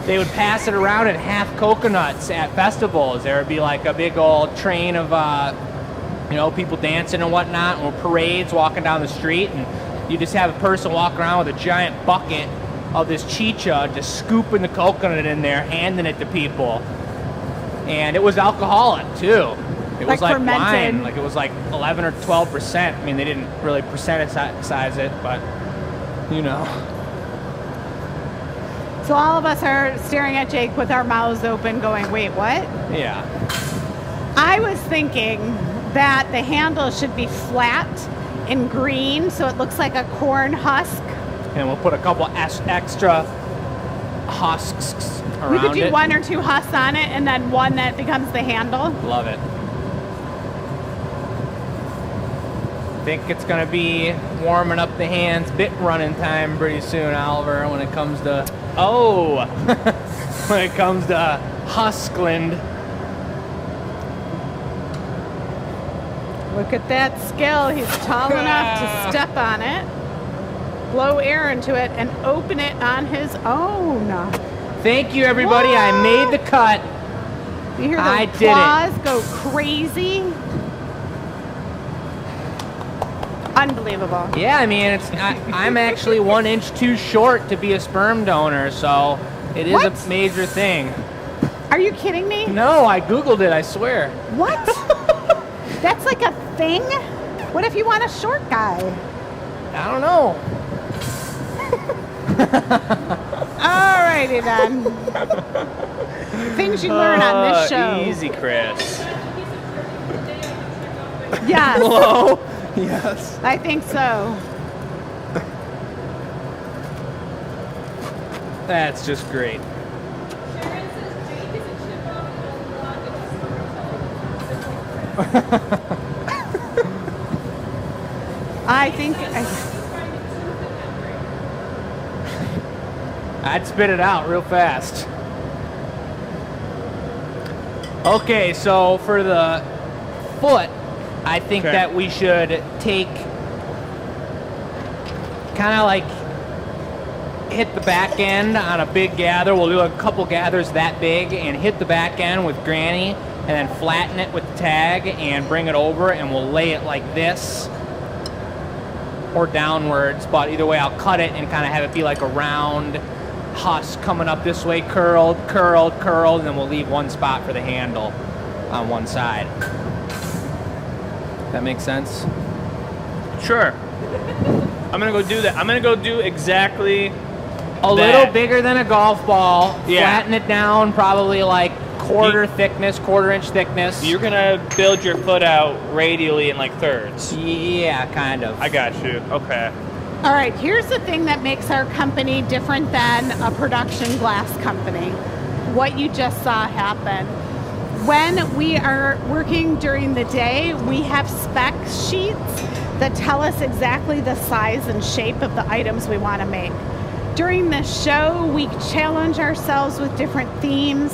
they would pass it around in half coconuts at festivals. There would be like a big old train of people dancing and whatnot, or parades walking down the street, and you just have a person walking around with a giant bucket of this chicha, just scooping the coconut in there, handing it to people. And it was alcoholic too. It was like fermented. wine, like it was like 11 or 12%. I mean, they didn't really percentize it, but you know. So all of us are staring at Jake with our mouths open going, wait, what? Yeah. I was thinking that the handle should be flat and green so it looks like a corn husk. And we'll put a couple extra husks around We could do it. 1 or 2 husks on it and then one that becomes the handle. Love it. Think it's gonna be warming up the hands, bit running time pretty soon, Oliver, when it comes to when it comes to Huskland. Look at that skill. He's tall enough to step on it, blow air into it, and open it on his own. Thank you, everybody. I made the cut. You hear I those did it. claws go crazy? Unbelievable. Yeah, I mean, I'm actually 1 inch too short to be a sperm donor, so it is What? a major thing. Are you kidding me? No, I Googled it, I swear. What? That's like a thing? What if you want a short guy? I don't know. Alrighty then. Things you learn on this show. Easy, Chris. Yes, Hello? Yes. I think so. That's just great. Sharon says Jake is a chip off an old log and just I think I'd spit it out real fast. Okay, so for the foot, I think Okay. that we should take kind of like hit the back end on a big gather. We'll do a couple gathers that big and hit the back end with Granny and then flatten it with the tag and bring it over, and we'll lay it like this or downwards, but either way I'll cut it and kind of have it be like a round husk coming up this way, curled, curled, curled, and then we'll leave one spot for the handle on one side. That makes sense? Sure. I'm gonna go do that. I'm gonna go do exactly A little bigger than a golf ball. Yeah. Flatten it down, probably like quarter inch thickness. You're gonna build your foot out radially in like thirds. Yeah, kind of. I got you. Okay. All right, here's the thing that makes our company different than a production glass company. What you just saw happen. When we are working during the day, we have spec sheets that tell us exactly the size and shape of the items we want to make. During the show, we challenge ourselves with different themes.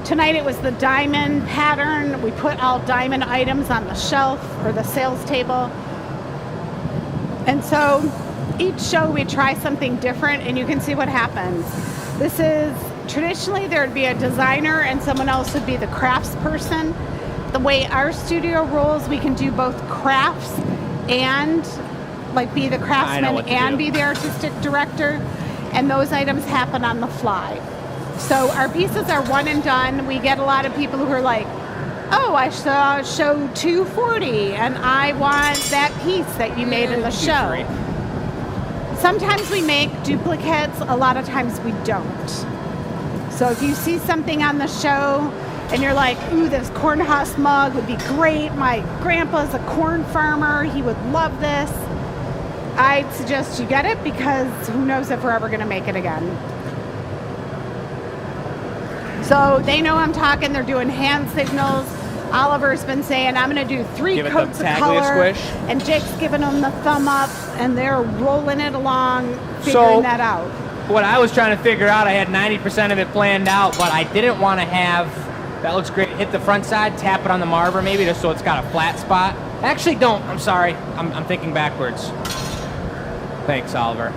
Tonight it was the diamond pattern. We put all diamond items on the shelf or the sales table. And so each show we try something different, and you can see what happens. This is, traditionally there would be a designer and someone else would be the crafts person. The way our studio rolls, we can do both crafts and like be the craftsman and be the artistic director, and those items happen on the fly. So our pieces are one and done. We get a lot of people who are like, oh, I saw show 240 and I want that piece that you made in the show. Sometimes we make duplicates, a lot of times we don't. So if you see something on the show and you're like, ooh, this corn husk mug would be great. My grandpa's a corn farmer. He would love this. I'd suggest you get it, because who knows if we're ever going to make it again. So they know I'm talking. They're doing hand signals. Oliver's been saying, I'm going to do 3 coats of color. Squish. And Jake's giving them the thumb up, and they're rolling it along, figuring So- that out. What I was trying to figure out, I had 90% of it planned out, but I didn't want to have, that looks great, hit the front side, tap it on the marber maybe, just so it's got a flat spot. Actually, don't. I'm sorry. I'm thinking backwards. Thanks, Oliver.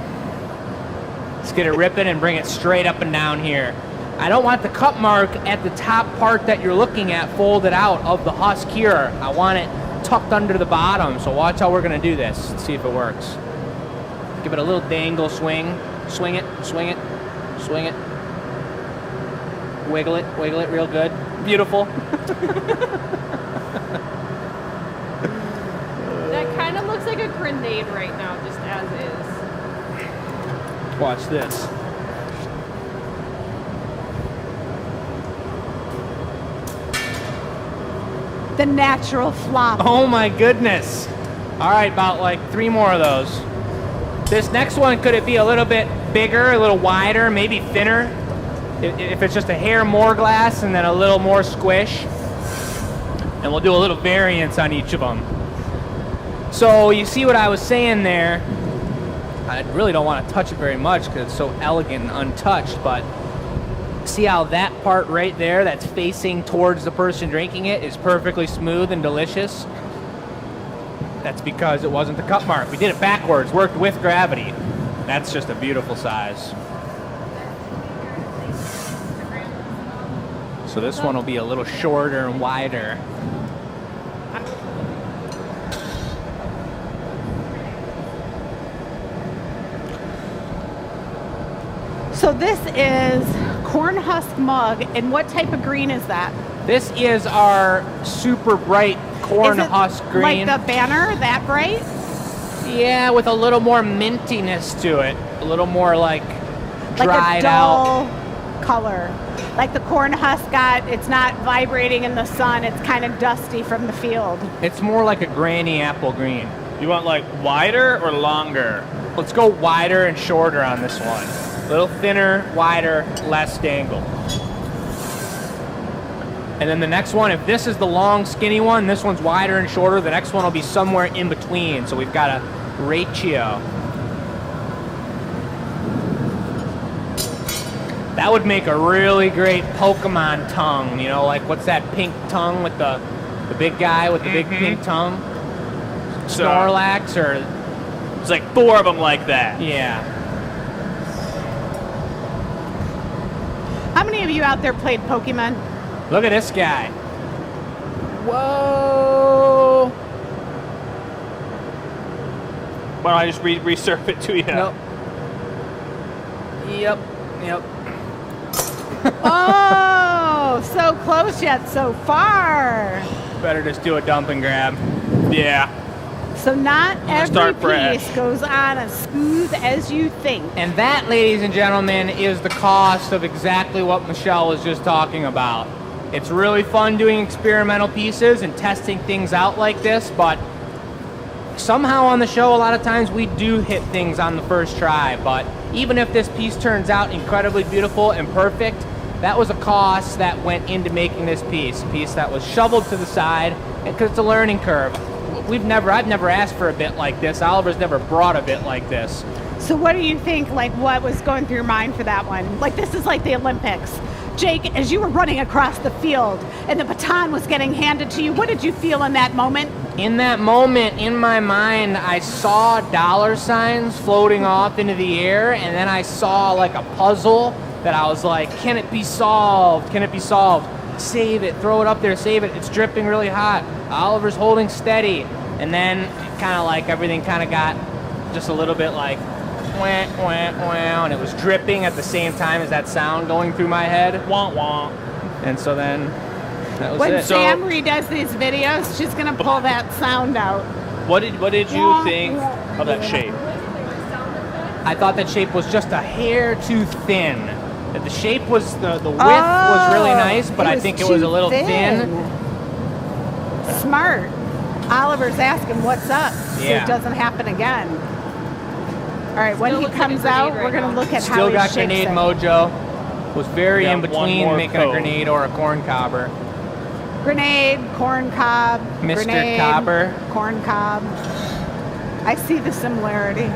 Let's get it ripping and bring it straight up and down here. I don't want the cut mark at the top part that you're looking at folded out of the husk here. I want it tucked under the bottom, so watch how we're going to do this. Let's see if it works. Give it a little dangle swing. Swing it, swing it, swing it. Wiggle it real good. Beautiful. That kind of looks like a grenade right now, just as is. Watch this. The natural flop. Oh my goodness. All right, about like 3 more of those. This next one, could it be a little bit bigger, a little wider, maybe thinner? If it's just a hair more glass and then a little more squish. And we'll do a little variance on each of them. So you see what I was saying there. I really don't want to touch it very much because it's so elegant and untouched, but see how that part right there that's facing towards the person drinking it is perfectly smooth and delicious? That's because it wasn't the cut mark. We did it backwards, worked with gravity. That's just a beautiful size. So this one will be a little shorter and wider. So this is corn husk mug, and what type of green is that? This is our super bright corn Is it husk green. like the banner, that bright? Yeah, with a little more mintiness to it. A little more like Like dried a dull out. color. Like the corn husk it's not vibrating in the sun. It's kind of dusty from the field. It's more like a granny apple green. You want like wider or longer? Let's go wider and shorter on this one. A little thinner, wider, less dangle. And then the next one, if this is the long, skinny one, this one's wider and shorter, the next one will be somewhere in between. So we've got a ratio. That would make a really great Pokemon tongue, you know, like what's that pink tongue with the big guy with the big pink tongue? Snorlax or... It's like 4 of them like that. Yeah. How many of you out there played Pokemon? Look at this guy. Whoa. Why don't I just resurf it to you? Nope. Yep. Oh, so close yet so far. Better just do a dump and grab. Yeah. So not every start piece fresh. goes on as smooth as you think. And that, ladies and gentlemen, is the cost of exactly what Michelle was just talking about. It's really fun doing experimental pieces and testing things out like this, but somehow on the show, a lot of times we do hit things on the first try. But even if this piece turns out incredibly beautiful and perfect, that was a cost that went into making this piece. A piece that was shoveled to the side, because it's a learning curve. I've never asked for a bit like this. Oliver's never brought a bit like this. So what do you think, like what was going through your mind for that one? Like this is like the Olympics. Jake, as you were running across the field and the baton was getting handed to you, what did you feel in that moment? In that moment, in my mind, I saw dollar signs floating off into the air, and then I saw like a puzzle that I was like, can it be solved? Can it be solved? Save it, throw it up there, save it. It's dripping really hot. Oliver's holding steady. And then kind of like everything kind of got just a little bit like wah, wah, wah, and it was dripping at the same time as that sound going through my head. Wah, wah. And so then that was When it. Sam redoes these videos, she's gonna pull that sound out. What did you think of that shape? I thought that shape was just a hair too thin. That the shape was, the width was really nice, but I think it was a little thin. Smart. Oliver's asking what's up, so Yeah. it doesn't happen again. All right, when Still he looks like a comes grenade out, right we're going to now. look at how Still he got shapes grenade it. mojo. Was very Yeah, in one between more making a coat. grenade or a corn cobber. Grenade, corn cob, Mr. grenade, Cobber. corn cob. I see the similarity.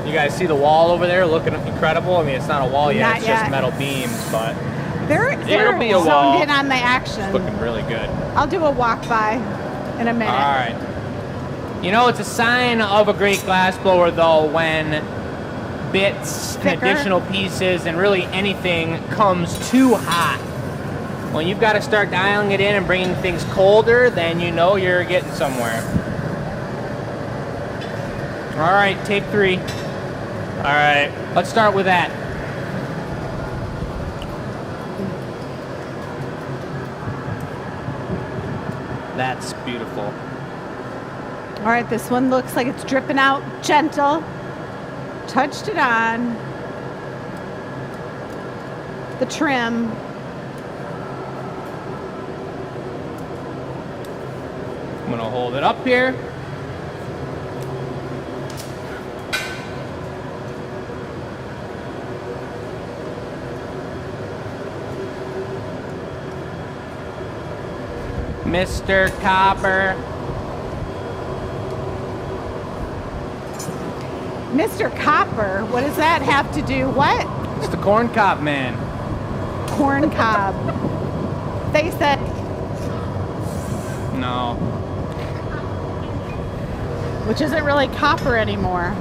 You guys see the wall over there looking incredible? I mean, it's not a wall yet, Not it's yet. just metal beams, but They're It'll be a zoned wall. in on the action. looking really good. I'll do a walk by in a minute. All right. You know, it's a sign of a great glass blower, though, when bits and Thicker. additional pieces and really anything comes too hot. When you've got to start dialing it in and bringing things colder, then you know you're getting somewhere. All right, take 3. All right. Let's start with that. That's beautiful. All right, this one looks like it's dripping out gentle. Touched it on. The trim. I'm gonna hold it up here. Mr. Copper. Mr. Copper, what does that have to do? What? It's the corn cob man. Corn cob. They said, No. which isn't really copper anymore.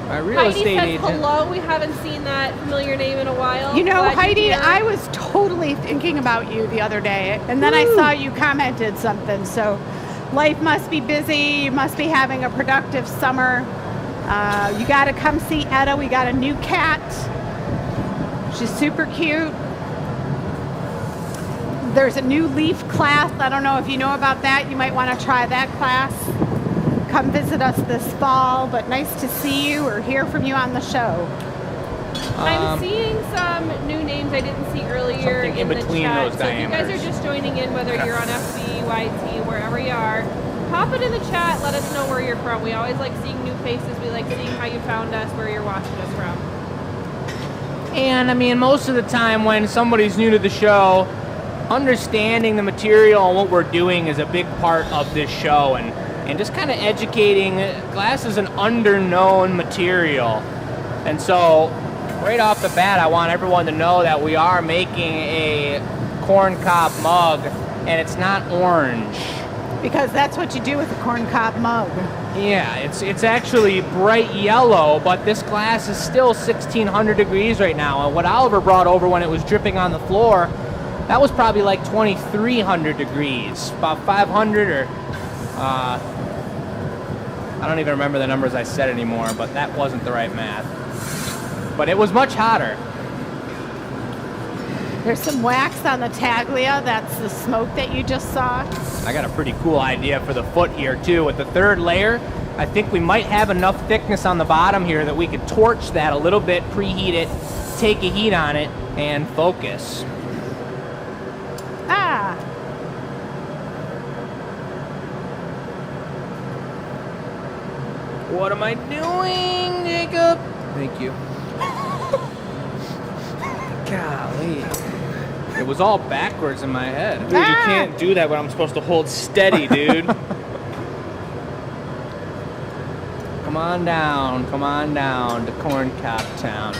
My real Heidi estate says agent. hello. We haven't seen that familiar name in a while. You know, Glad you're Heidi, here. I was totally thinking about you the other day, and then I saw you commented something. So life must be busy. You must be having a productive summer. You got to come see Etta. We got a new cat. She's super cute. There's a new leaf class. I don't know if you know about that. You might want to try that class. Come visit us this fall, but nice to see you or hear from you on the show. I'm seeing some new names I didn't see earlier Something in the between chat. those So if you guys diameters. are just joining in, whether you're on FB, YT, wherever you are, pop it in the chat. Let us know where you're from. We always like seeing new faces. We like seeing how you found us, where you're watching us from. And I mean, most of the time when somebody's new to the show, understanding the material and what we're doing is a big part of this show, and just kind of educating. Glass is an underknown material, and so right off the bat, I want everyone to know that we are making a corn cob mug, and it's not orange. Because that's what you do with a corn cob mug. Yeah, it's actually bright yellow, but this glass is still 1600 degrees right now. And what Oliver brought over when it was dripping on the floor, that was probably like 2300 degrees, about 500 or I don't even remember the numbers I said anymore, but that wasn't the right math. But it was much hotter. There's some wax on the taglia. That's the smoke that you just saw. I got a pretty cool idea for the foot here too. With the third layer, I think we might have enough thickness on the bottom here that we could torch that a little bit, preheat it, take a heat on it, and focus. Ah, What am I doing, Jacob? Thank you. Golly. It was all backwards in my head. Dude, you can't do that when I'm supposed to hold steady, dude. Come on down to Corn Cob Town.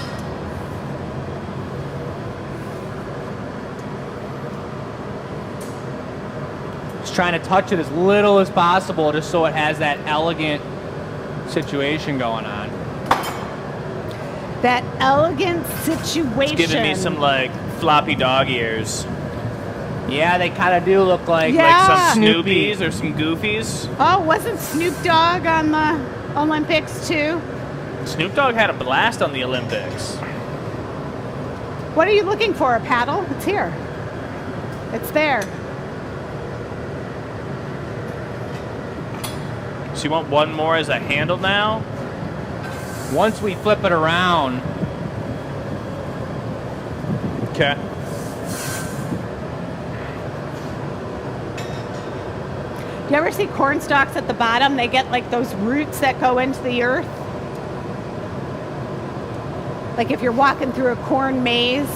Just trying to touch it as little as possible just so it has that elegant situation going on. that elegant situation. It's giving me some like floppy dog ears. Yeah, they kind of do look like Yeah. Some Snoopy. Snoopies or some Goofies. Oh, wasn't Snoop Dogg on the Olympics too? Snoop Dogg had a blast on the Olympics. What are you looking for? A paddle? It's here. It's there. So you want one more as a handle now? Once we flip it around, Okay. Do you ever see corn stalks at the bottom? They get like those roots that go into the earth. Like if you're walking through a corn maze.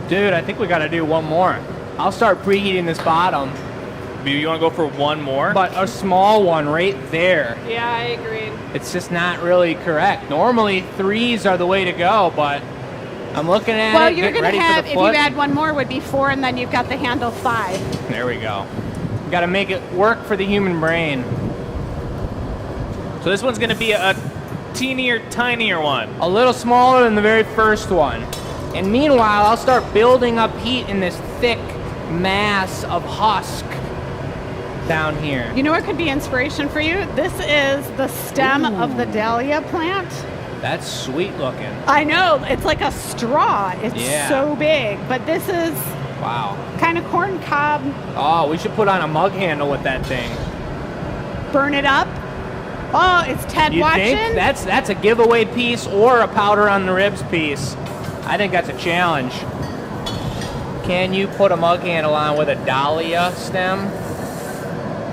dude, I think we got to do one more. I'll start preheating this bottom, You want to go for one more? but a small one right there. Yeah, I agree. It's just not really correct. Normally, threes are the way to go, but I'm looking at Well, it, you're getting going to ready have, for if the you foot. add one more, would be 4, and then you've got the handle 5. There we go. Got to make it work for the human brain. So this one's going to be a teenier, tinier one. A little smaller than the very first one. And meanwhile, I'll start building up heat in this thick mass of husk down here. You know what could be inspiration for you? This is the stem of the dahlia plant. That's sweet looking. I know, it's like a straw. It's Yeah. so big, but this is Wow. kind of corn cob. Oh, we should put on a mug handle with that thing. Burn it up. Oh, is Ted You watching? think that's a giveaway piece or a powder on the ribs piece? I think that's a challenge. Can you put a mug handle on with a dahlia stem?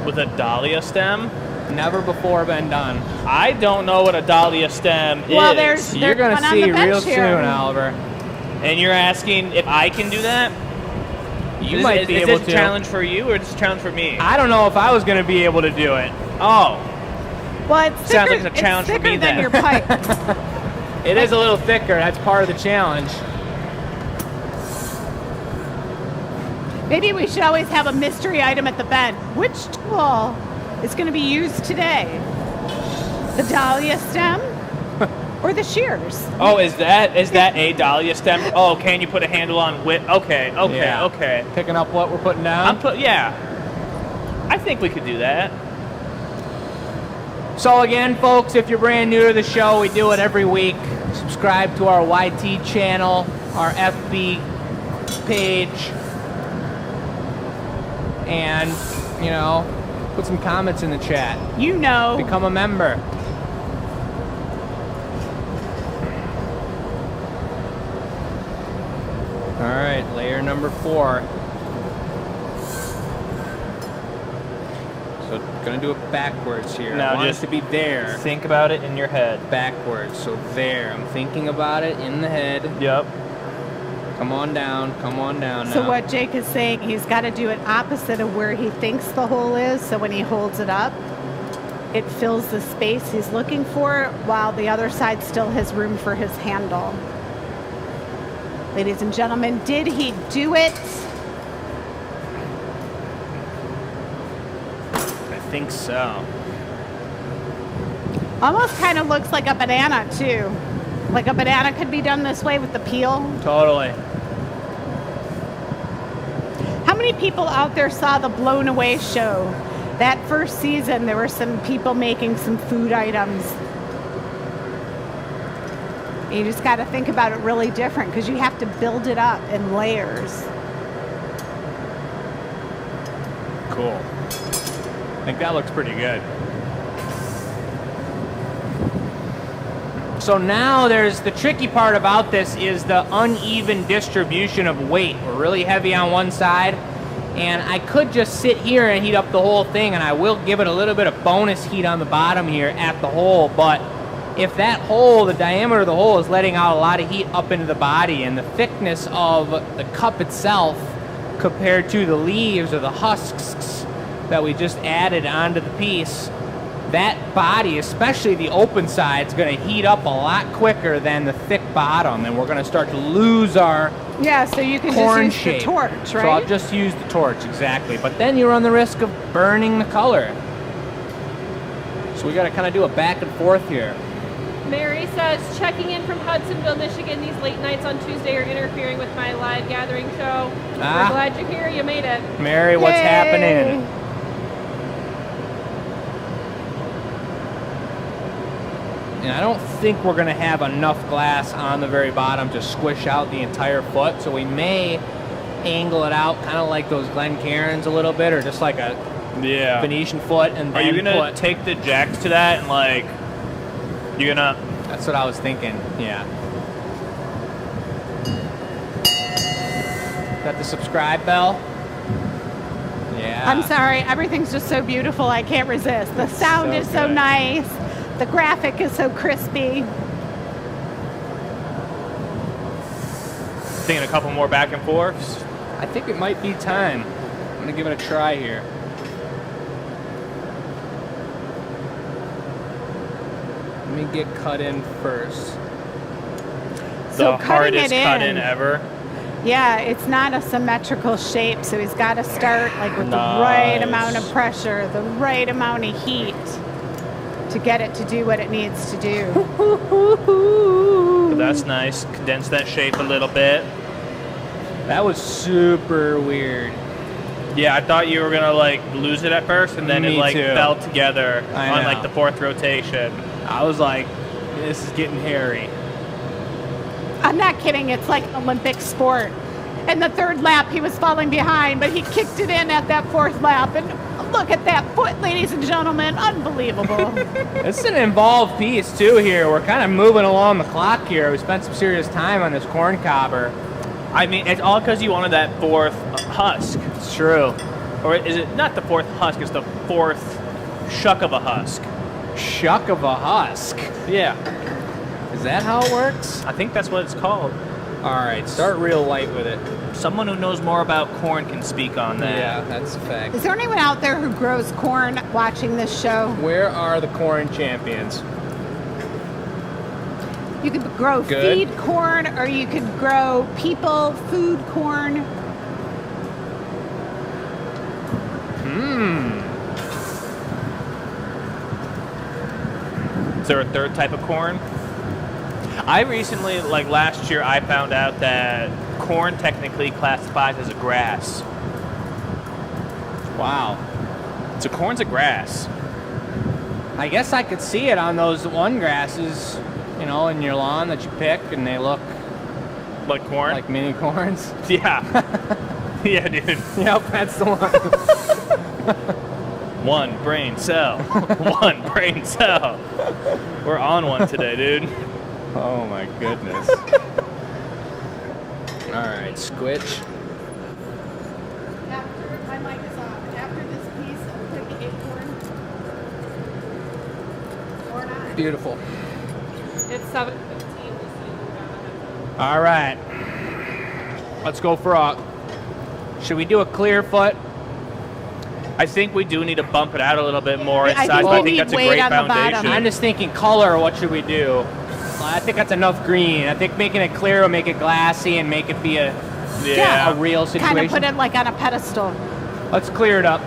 With a dahlia stem? Never before been done. I don't know what a dahlia stem Well, is. there's- You're gonna one on see the bench real here. soon, Oliver. And you're asking if I can do that? You is, might is, be is able this to. a challenge for you or is this a challenge for me? I don't know if I was gonna be able to do it. Oh, Well, it's Sounds thicker, like it's a challenge for thicker me than then. your pipe. It is a little thicker. That's part of the challenge. Maybe we should always have a mystery item at the bed. Which tool is going to be used today? The dahlia stem or the shears? oh, is that a dahlia stem? Oh, can you put a handle on with? Okay, Yeah. okay. Picking up what we're putting down. Yeah. I think we could do that. So again, folks, if you're brand new to the show, we do it every week. Subscribe to our YT channel, our FB page, and, you know, put some comments in the chat. You know. Become a member. All right, layer number 4. So gonna do it backwards here. Now I want just it to be there. Think about it in your head. Backwards. So there. I'm thinking about it in the head. Yep. Come on down now. So what Jake is saying, he's got to do it opposite of where he thinks the hole is. So when he holds it up, it fills the space he's looking for, while the other side still has room for his handle. Ladies and gentlemen, did he do it? I think so. Almost kind of looks like a banana too. Like a banana could be done this way with the peel. Totally. How many people out there saw the Blown Away show? That first season, there were some people making some food items. You just got to think about it really different because you have to build it up in layers. Cool. I think that looks pretty good. So now there's the tricky part about this is the uneven distribution of weight. We're really heavy on one side, and I could just sit here and heat up the whole thing, and I will give it a little bit of bonus heat on the bottom here at the hole, but if that hole, the diameter of the hole, is letting out a lot of heat up into the body, and the thickness of the cup itself compared to the leaves or the husks that we just added onto the piece, that body, especially the open side, is going to heat up a lot quicker than the thick bottom, and we're going to start to lose our Yeah, so you can corn just use shape. the torch, right? So I'll just use the torch, exactly. But then you run the risk of burning the color. So we got to kind of do a back and forth here. Mary says, checking in from Hudsonville, Michigan. These late nights on Tuesday are interfering with my live gathering show. Ah. We're glad you're here. You made it. Mary, what's Yay. happening? And I don't think we're going to have enough glass on the very bottom to squish out the entire foot, so we may angle it out kind of like those Glencairns a little bit, or just like a Venetian foot, and Are then you gonna put... take the jacks to that and like you're gonna? That's what I was thinking, yeah. Got the subscribe bell? Yeah. I'm sorry, everything's just so beautiful, I can't resist. The sound so is so good. nice. The graphic is so crispy. Thinking a couple more back and forths. I think it might be time. I'm gonna give it a try here. Let me get cut in first. So The cutting hardest it cut in ever. Yeah, it's not a symmetrical shape, so he's got to start like with the right amount of pressure, the right amount of heat to get it to do what it needs to do. So that's nice. Condense that shape a little bit. That was super weird. Yeah, I thought you were gonna like lose it at first, and then Me it like too. fell together I on know. like the fourth rotation. I was like, this is getting hairy. I'm not kidding, it's like Olympic sport. In the third lap, he was falling behind, but he kicked it in at that fourth lap. And look at that foot, ladies and gentlemen, unbelievable. This is an involved piece too here. We're kind of moving along the clock here. We spent some serious time on this corn cobber. I mean, it's all because you wanted that fourth husk. It's true. Or is it not the fourth husk, it's the fourth shuck of a husk. Shuck of a husk. Yeah, Is that how it works? I think that's what it's called. All right, start real light with it. Someone who knows more about corn can speak on that. Yeah, that's a fact. Is there anyone out there who grows corn watching this show? Where are the corn champions? You could grow Good. feed corn, or you could grow people food corn. Is there a third type of corn? I recently, like last year, I found out that corn technically classifies as a grass. Wow. So corn's a grass. I guess I could see it on those one grasses, you know, in your lawn that you pick, and they look Like corn? like mini corns. Yeah. Yeah, dude. Yep, that's the one. One brain cell. One brain cell. We're on one today, dude. Oh my goodness. All right, squitch. After my mic is off, after this piece, I'll put the acorn. Or not. Beautiful. It's 7:15. All right. Let's go for a. Should we do a clear foot? I think we do need to bump it out a little bit more in I size, think but we I think need that's a weight great on the bottom. foundation. I'm just thinking color. What should we do? I think that's enough green. I think making it clear will make it glassy and make it be a Yeah. real situation. Kind of put it like on a pedestal. Let's clear it up.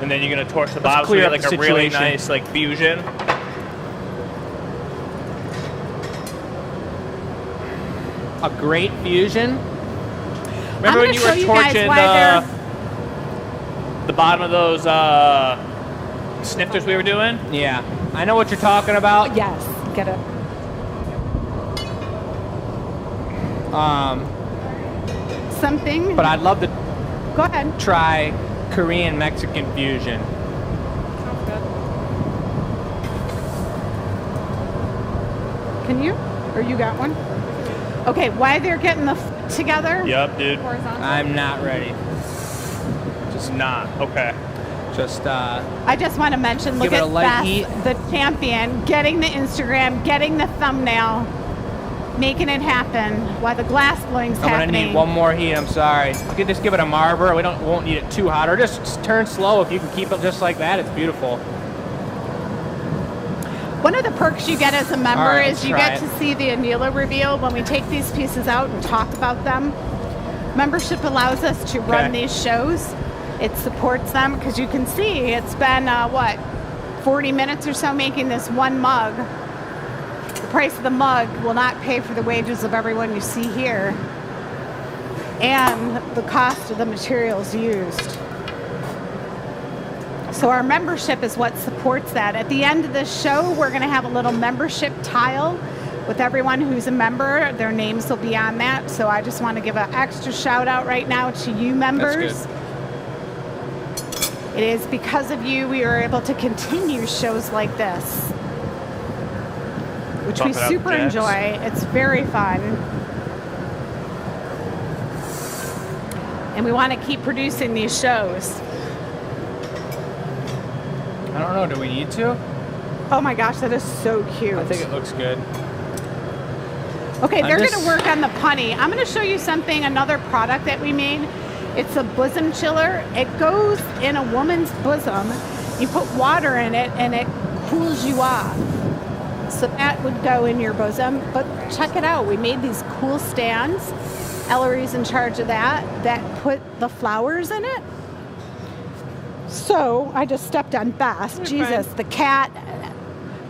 And then you're going to torch the bottom so clear you up get like the a really situation. nice like fusion. A great fusion. Remember when gonna you show were you guys torching why the bottom of those snifters we were doing? Yeah, I know what you're talking about. Yes, get it. Something. But I'd love to Go ahead. try Korean Mexican fusion. Sounds good. Can you? Or you got one? Okay, while they're getting the together. Yep, dude. Horizontal. I'm not ready. Just not. Okay. Just I just want to mention, look Give it at a light Beth, heat. the champion, getting the Instagram, getting the thumbnail, making it happen while the glass blowing's I'm gonna happening. need one more heat. I'm sorry. You can just give it a marber. Won't need it too hot, or just turn slow. If you can keep it just like that, it's beautiful. One of the perks you get as a member All right, is you let's get try to see the annealer reveal when we take these pieces out and talk about them. Membership allows us to run Okay. these shows. It supports them because you can see it's been, 40 minutes or so making this one mug. The price of the mug will not pay for the wages of everyone you see here and the cost of the materials used. So our membership is what supports that. At the end of this show, we're going to have a little membership tile with everyone who's a member. Their names will be on that. So I just want to give an extra shout out right now to you members. good. It is because of you we are able to continue shows like this, which Bump we it up, super Jax. enjoy. It's very fun. And we want to keep producing these shows. I don't know. Do we need to? Oh my gosh, that is so cute. I think it looks good. Okay, I'm they're just- going to work on the punny. I'm going to show you something, another product that we made. It's a bosom chiller. It goes in a woman's bosom. You put water in it and it cools you off. So that would go in your bosom. But check it out. We made these cool stands. Ellery's in charge of that put the flowers in it. So I just stepped on Beth. You're Jesus, fine. the cat,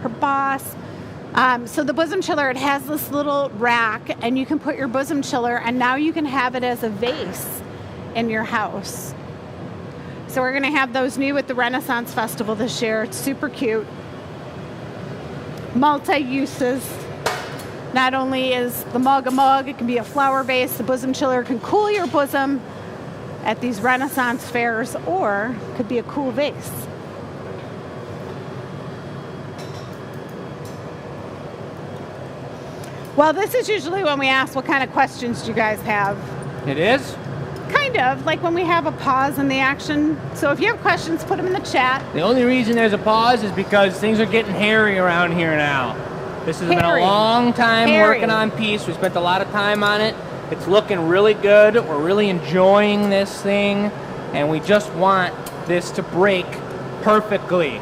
her boss. So the bosom chiller, it has this little rack and you can put your bosom chiller and now you can have it as a vase in your house. So we're going to have those new at the Renaissance Festival this year. It's super cute. Multi-uses. Not only is the mug a mug, it can be a flower vase. The bosom chiller can cool your bosom at these Renaissance fairs, or could be a cool vase. Well, this is usually when we ask what kind of questions do you guys have. It is? Kind of, like when we have a pause in the action. So if you have questions, put them in the chat. The only reason there's a pause is because things are getting hairy around here now. This has been a Hairy. long time Hairy. working on piece. We spent a lot of time on it. It's looking really good. We're really enjoying this thing. And we just want this to break perfectly.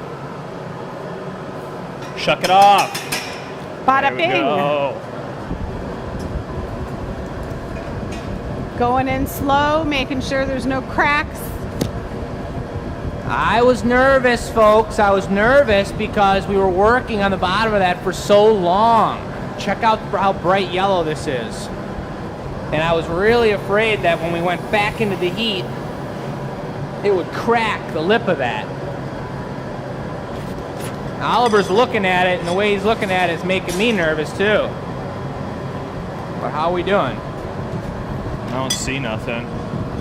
Shuck it off. Bada There we bing. go. Going in slow, making sure there's no cracks. I was nervous, folks. I was nervous because we were working on the bottom of that for so long. Check out how bright yellow this is. And I was really afraid that when we went back into the heat, it would crack the lip of that. Oliver's looking at it, and the way he's looking at it is making me nervous too. But how are we doing? I don't see nothing.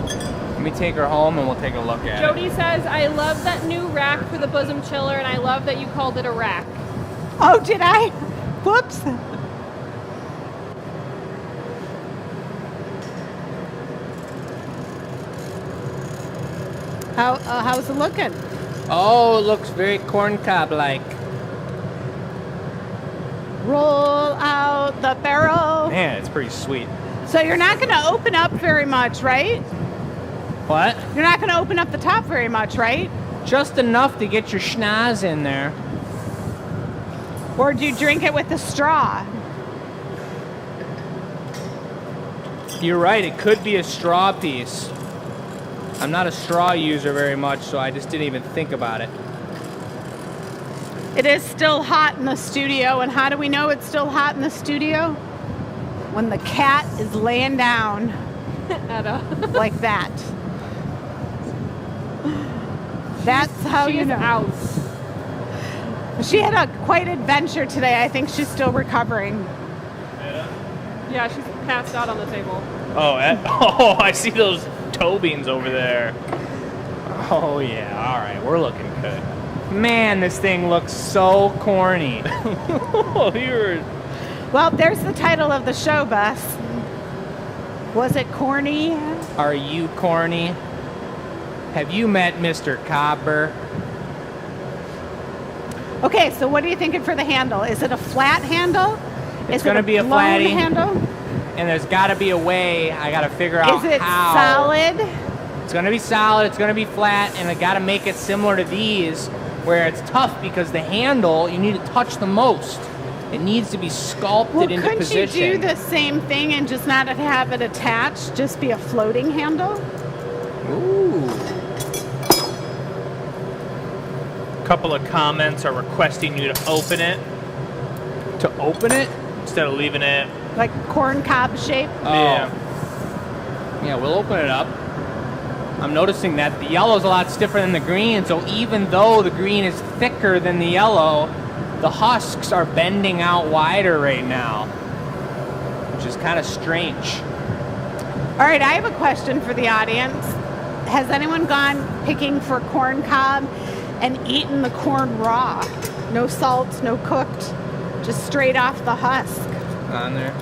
Let me take her home and we'll take a look at it. Jody says, I love that new rack for the bosom chiller, and I love that you called it a rack. Oh, did I? Whoops. How's it looking? Oh, it looks very corncob-like. Roll out the barrel. Man, it's pretty sweet. So you're not going to open up very much, right? What? You're not going to open up the top very much, right? Just enough to get your schnoz in there. Or do you drink it with a straw? You're right, it could be a straw piece. I'm not a straw user very much, so I just didn't even think about it. It is still hot in the studio, and how do we know it's still hot in the studio? When the cat is laying down like that. That's how She you is know. out. She had a quite adventure today. I think she's still recovering. Yeah, she's passed out on the table. Oh, I see those toe beans over there. Oh yeah, all right, we're looking good. Man, this thing looks so corny. Oh, you're... Well, there's the title of the show, Bess. Was it corny? Are you corny? Have you met Mr. Cobber? Okay, so what are you thinking for the handle? Is it a flat handle? It's gonna be a blown flatty. handle? And there's got to be a way. I got to figure out Is it how. solid? It's going to be solid. It's going to be flat, and I got to make it similar to these, where it's tough because the handle you need to touch the most. It needs to be sculpted Well, into couldn't position. you do the same thing and just not have it attached? Just be a floating handle? Ooh. A couple of comments are requesting you to open it To open it? instead of leaving it. Like corn cob shape? Yeah. Yeah, we'll open it up. I'm noticing that the yellow's a lot stiffer than the green, so even though the green is thicker than the yellow, the husks are bending out wider right now, which is kind of strange. All right, I have a question for the audience. Has anyone gone picking for corn cob and eaten the corn raw? No salt, no cooked, just straight off the husk. On there.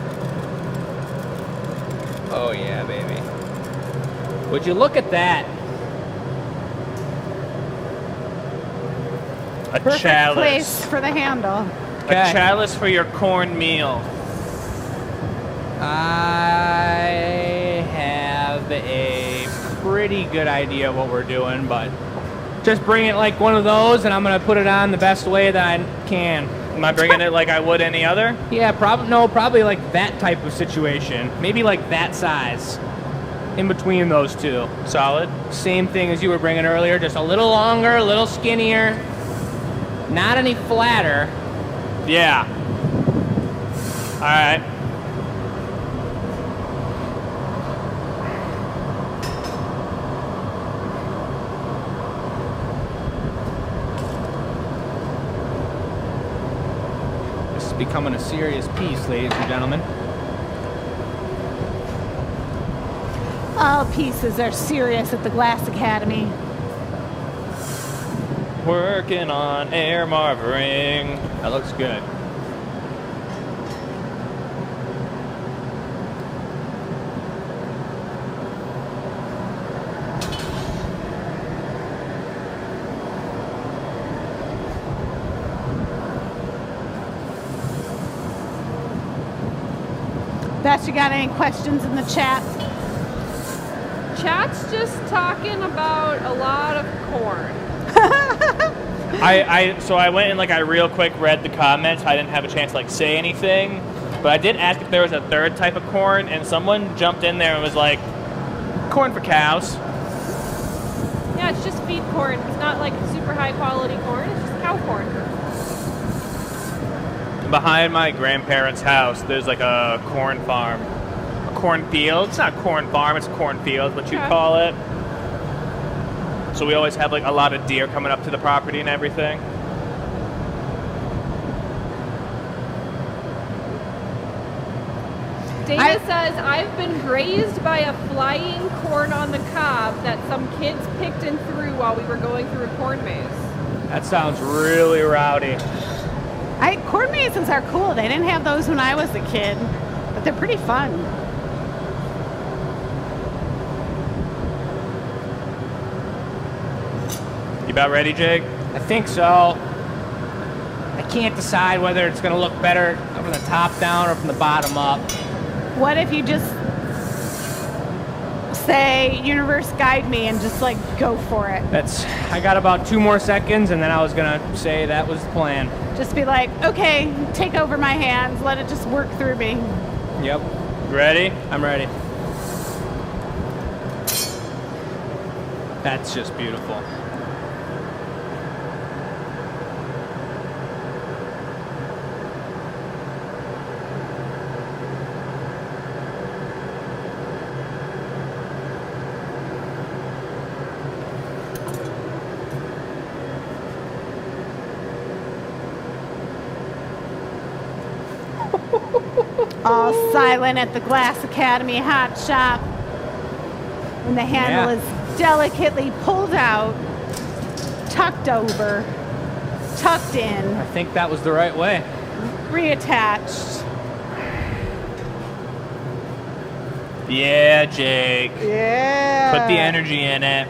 Oh yeah, baby. Would you look at that? A Perfect chalice. place for the handle. Okay. A chalice for your corn meal. I have a pretty good idea of what we're doing, but just bring it like one of those, and I'm gonna put it on the best way that I can. Am I bringing it like I would any other? Yeah, probably like that type of situation. Maybe like that size. In between those two. Solid. Same thing as you were bringing earlier, just a little longer, a little skinnier. Not any flatter. Yeah. All right. This is becoming a serious piece, ladies and gentlemen. All pieces are serious at the Glass Academy. Working on air marvering. That looks good. Beth, you got any questions in the chat? Chat's just talking about a lot of corn. So I went and I real quick read the comments. I didn't have a chance to say anything, but I did ask if there was a third type of corn, and someone jumped in there and was like, "Corn for cows." Yeah, it's just feed corn. It's not like super high quality corn. It's just cow corn. Behind my grandparents' house, there's a corn farm, a cornfield. It's not a corn farm; it's a cornfield, what you Okay. call it. So we always have a lot of deer coming up to the property and everything. Dana says, I've been grazed by a flying corn on the cob that some kids picked and threw while we were going through a corn maze. That sounds really rowdy. Corn mazes are cool. They didn't have those when I was a kid, but they're pretty fun. You about ready, Jake? I think so. I can't decide whether it's going to look better from the top down or from the bottom up. What if you just say, universe guide me, and just like go for it? I got about 2 more seconds, and then I was going to say that was the plan. Just be like, okay, take over my hands. Let it just work through me. Yep. Ready? I'm ready. That's just beautiful. All silent at the Glass Academy hot shop. When the handle is delicately pulled out, tucked over, tucked in, I think that was the right way. reattached. Yeah, Jake. Yeah. Put the energy in it.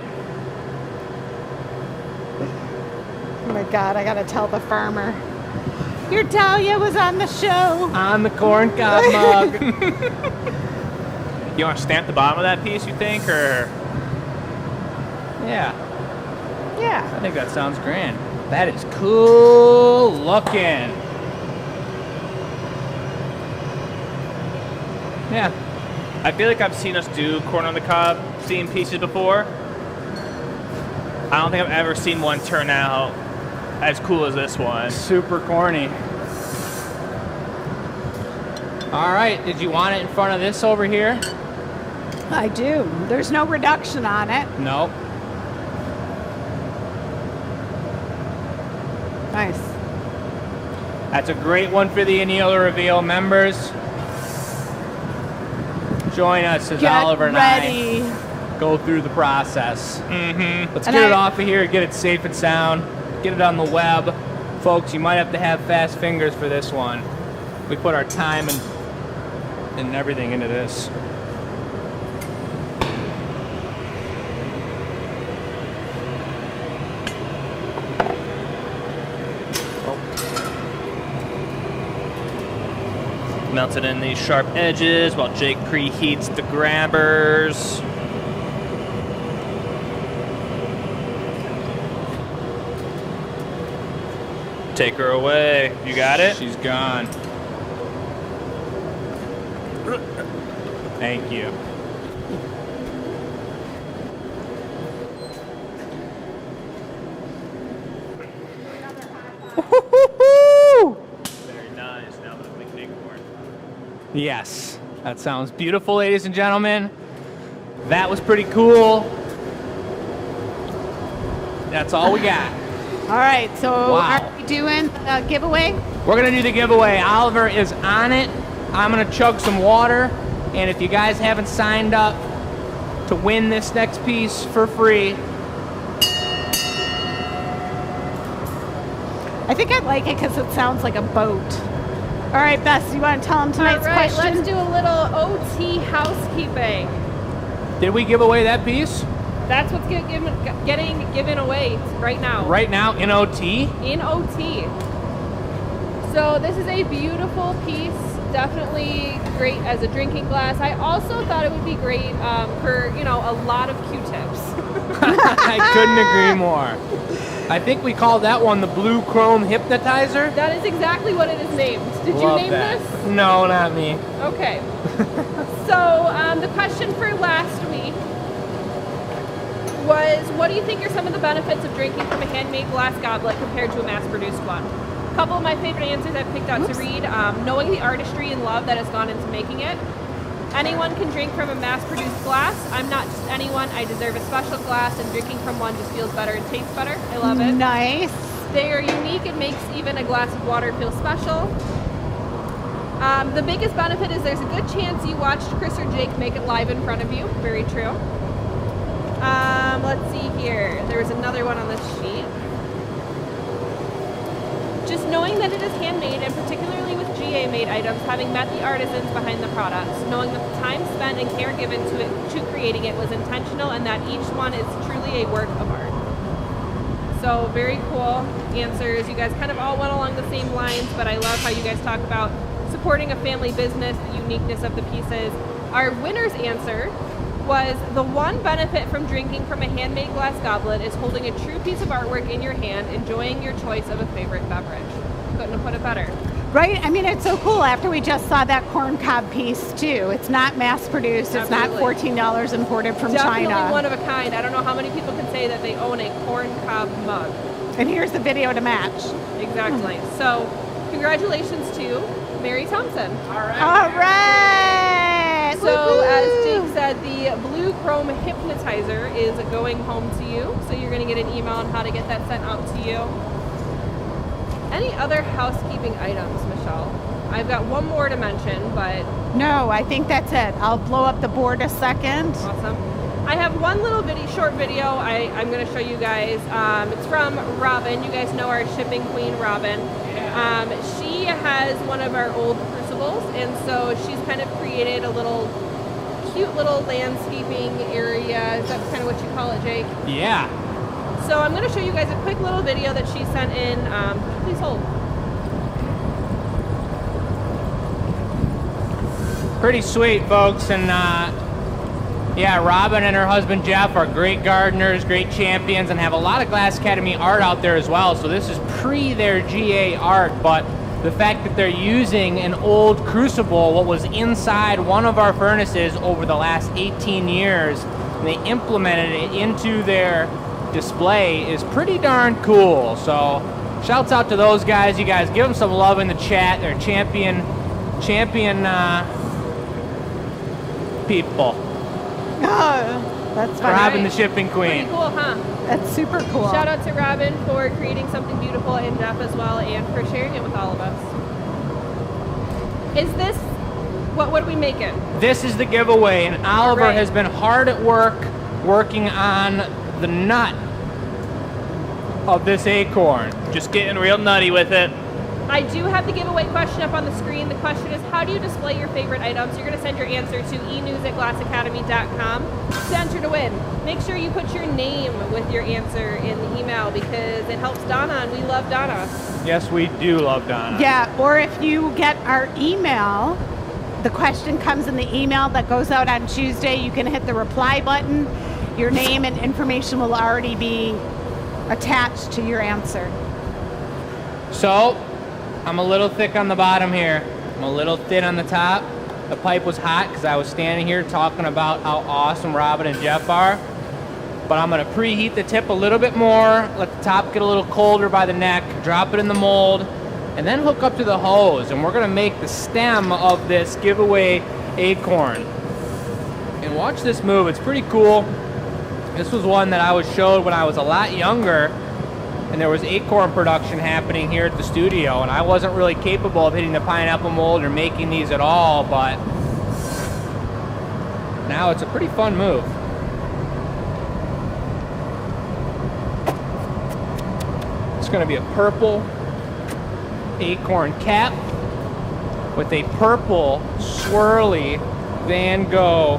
Oh my God, I gotta tell the farmer. Your Dahlia was on the show. On the corn cob mug. You want to stamp the bottom of that piece, you think, or? Yeah, Yeah. I think that sounds grand. That is cool looking. Yeah. I feel like I've seen us do corn on the cob seam pieces before. I don't think I've ever seen one turn out as cool as this one. Super corny. All right, did you want it in front of this over here? I do. There's no reduction on it. Nope. Nice. That's a great one for the Annealer Reveal members. Join us as Get Oliver and ready. I go through the process. Let's And get it I- off of here, get it safe and sound, get it on the web. Folks, you might have to have fast fingers for this one. We put our time and everything into this. Melted in these sharp edges while Jake preheats the grabbers. Take her away. You got it? She's gone. Thank you. Very nice. Now the big acorn. Yes, that sounds beautiful, ladies and gentlemen. That was pretty cool. That's all we got. All right, so Wow. are we doing a giveaway? We're gonna do the giveaway. Oliver is on it. I'm gonna chug some water. And if you guys haven't signed up to win this next piece for free, I think I like it because it sounds like a boat. All right, Bess, you want to tell them All tonight's right, question? let's do a little OT housekeeping. did we give away that piece? That's what's getting given away right now. Right now in OT? In OT. So this is a beautiful piece, definitely great as a drinking glass. I also thought it would be great for, a lot of Q-tips. I couldn't agree more. I think we called that one the Blue Chrome Hypnotizer. That is exactly what it is named. Did you Love name that. this? No, not me. Okay. So the question for last week was, what do you think are some of the benefits of drinking from a handmade glass goblet compared to a mass-produced one? A couple of my favorite answers I've picked out to read. Knowing the artistry and love that has gone into making it. Anyone can drink from a mass-produced glass. I'm not just anyone. I deserve a special glass, and drinking from one just feels better and tastes better. I love it. Nice. They are unique and makes even a glass of water feel special. The biggest benefit is there's a good chance you watched Chris or Jake make it live in front of you. Very true. Let's see here. There was another one on this sheet. Just knowing that it is handmade, and particularly with GA-made items, having met the artisans behind the products, knowing that the time spent and care given to creating it was intentional, and that each one is truly a work of art. So very cool answers. You guys kind of all went along the same lines, but I love how you guys talk about supporting a family business, the uniqueness of the pieces. Our winner's answer was the one benefit from drinking from a handmade glass goblet is holding a true piece of artwork in your hand, enjoying your choice of a favorite beverage. Couldn't have put it better. Right? I mean, it's so cool after we just saw that corn cob piece too. It's not mass produced. It's not $14 imported from Definitely China. one of a kind. I don't know how many people can say that they own a corn cob mug. And here's the video to match. Exactly. So congratulations to Mary Thompson. All right. So as Jake said, the blue chrome hypnotizer is going home to you. So you're going to get an email on how to get that sent out to you. Any other housekeeping items, Michelle? I've got one more to mention, but... No, I think that's it. I'll blow up the board a second. Awesome. I have one little short video I'm going to show you guys. It's from Robin. You guys know our shipping queen, Robin. She has one of our old crucibles, and so she's kind of created a cute little landscaping area. Is that kind of what you call it, Jake? Yeah. So I'm going to show you guys a quick little video that she sent in. Please hold. Pretty sweet, folks. And yeah, Robin and her husband Jeff are great gardeners, great champions, and have a lot of Glass Academy art out there as well. So this is pre their GA art, but the fact that they're using an old crucible, what was inside one of our furnaces over the last 18 years, and they implemented it into their display is pretty darn cool. So shouts out to those guys. You guys give them some love in the chat. They're champion people. Oh, that's fun. Robin, the shipping queen. Pretty cool, huh? That's super cool. Shout out to Robin for creating something beautiful, and Jeff as well, and for sharing it with all of us. Is this, what are we making? This is the giveaway, and Oliver Right. has been hard at work working on the nut of this acorn. Just getting real nutty with it. I do have the giveaway question up on the screen. The question is, how do you display your favorite items? You're going to send your answer to enews@glassacademy.com to enter to win. Make sure you put your name with your answer in the email because it helps Donna, and we love Donna. Yes, we do love Donna. Yeah, or if you get our email, the question comes in the email that goes out on Tuesday. You can hit the reply button. Your name and information will already be attached to your answer. So, I'm a little thick on the bottom here. I'm a little thin on the top. The pipe was hot because I was standing here talking about how awesome Robin and Jeff are. But I'm gonna preheat the tip a little bit more, let the top get a little colder by the neck, drop it in the mold, and then hook up to the hose. And we're gonna make the stem of this giveaway acorn. And watch this move, it's pretty cool. This was one that I was showed when I was a lot younger, and there was acorn production happening here at the studio, and I wasn't really capable of hitting the pineapple mold or making these at all, but now it's a pretty fun move. It's going to be a purple acorn cap with a purple swirly Van Gogh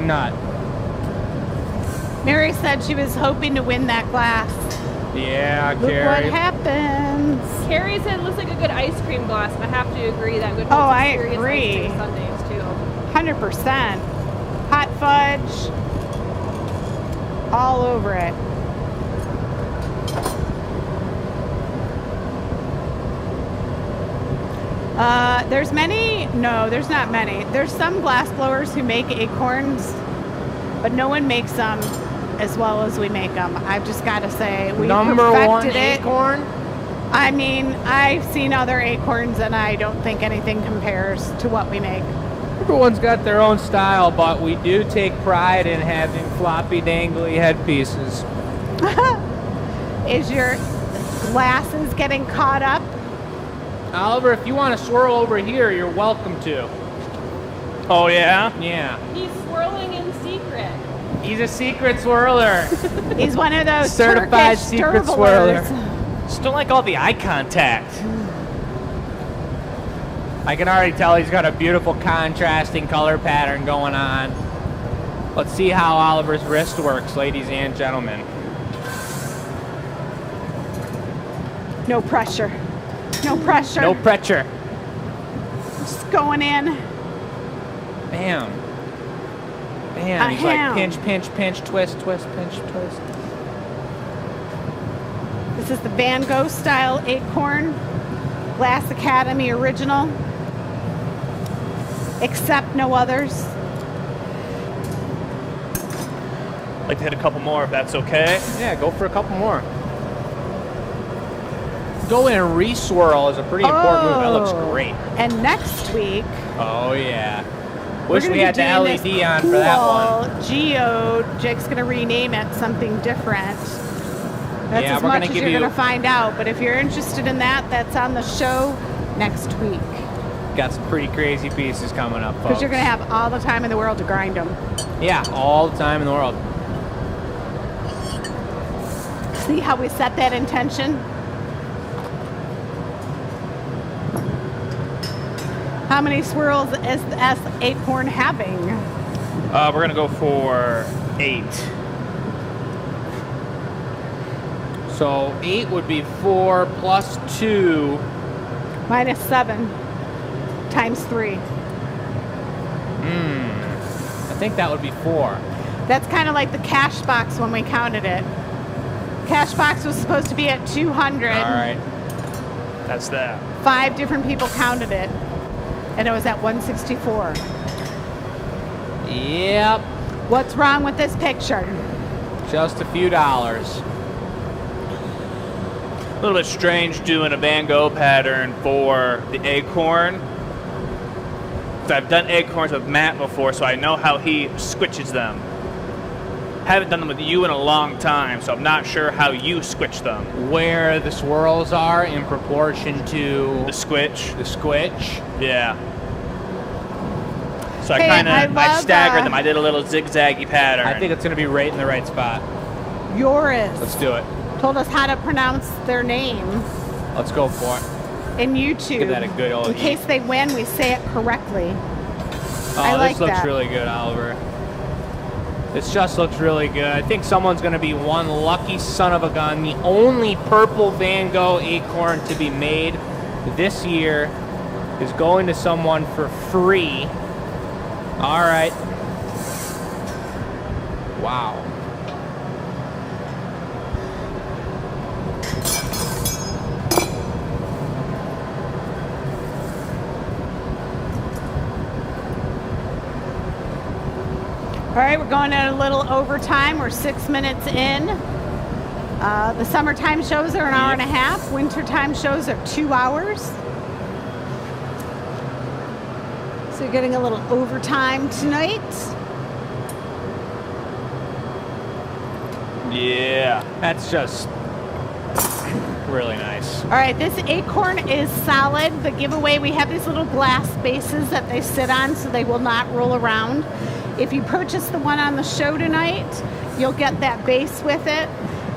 nut. Mary said she was hoping to win that glass. Yeah, Look Carrie. what happens. Carrie said it looks like a good ice cream glass, and I have to agree that would Oh, I serious agree. ice cream sundaes too. 100%. Hot fudge. All over it. There's many, no, there's not many. There's some glass blowers who make acorns, but no one makes them as well as we make them. I've just got to say, we Number one perfected it. acorn. I mean, I've seen other acorns and I don't think anything compares to what we make. Everyone's got their own style, but we do take pride in having floppy, dangly headpieces. Is your glasses getting caught up? Oliver, if you want to swirl over here, you're welcome to. Oh, yeah? Yeah. He's swirling in secret. He's a secret swirler. He's one of those Certified Turkish secret sturblers. swirler. Just don't like all the eye contact. I can already tell he's got a beautiful contrasting color pattern going on. Let's see how Oliver's wrist works, ladies and gentlemen. No pressure. No pressure. No pressure. Just going in. Bam. Bam. He's Ahem. like pinch, pinch, pinch, twist, twist, pinch, twist. This is the Van Gogh style acorn. Glass Academy original. Except no others. I'd like to hit a couple more if that's okay. Yeah, go for a couple more. Go in and re-swirl is a pretty important move. That looks great. And next week, Oh, yeah. we're Wish gonna we be had the doing LED this on for that one. cool Geode. Jake's gonna rename it something different. That's Yeah, as we're much gonna as give you're you- gonna find out. But if you're interested in that, that's on the show next week. Got some pretty crazy pieces coming up, folks. Because you're gonna have all the time in the world to grind them. Yeah, all the time in the world. See how we set that intention? How many swirls is this acorn having? We're going to go for 8. So 8 would be 4 plus 2. Minus 7 times 3. I think that would be 4. That's kind of like the cash box when we counted it. Cash box was supposed to be at 200. All right. That's that. 5 different people counted it, and it was at 164. Yep. What's wrong with this picture? Just a few dollars. A little bit strange doing a Van Gogh pattern for the acorn. 'Cause I've done acorns with Matt before, so I know how he switches them. Haven't done them with you in a long time, so I'm not sure how you switch them. Where the swirls are in proportion to The switch. the squitch. Yeah. So Hey, I kind I of love, staggered them. I did a little zigzaggy pattern. I think it's going to be right in the right spot. Yours Let's do it. told us how to pronounce their name Let's go for it. in YouTube. Give that a good old in case they win, we say it correctly. Oh, I like this looks that. really good, Oliver. This just looks really good. I think someone's going to be one lucky son of a gun. The only purple Van Gogh acorn to be made this year is going to someone for free. All right. Wow. All right, we're going at a little overtime. We're 6 minutes in. The summertime shows are an hour and a half. Wintertime shows are 2 hours. So you're getting a little overtime tonight. Yeah. That's just really nice. All right, this acorn is solid. The giveaway, we have these little glass bases that they sit on so they will not roll around. If you purchase the one on the show tonight, you'll get that base with it.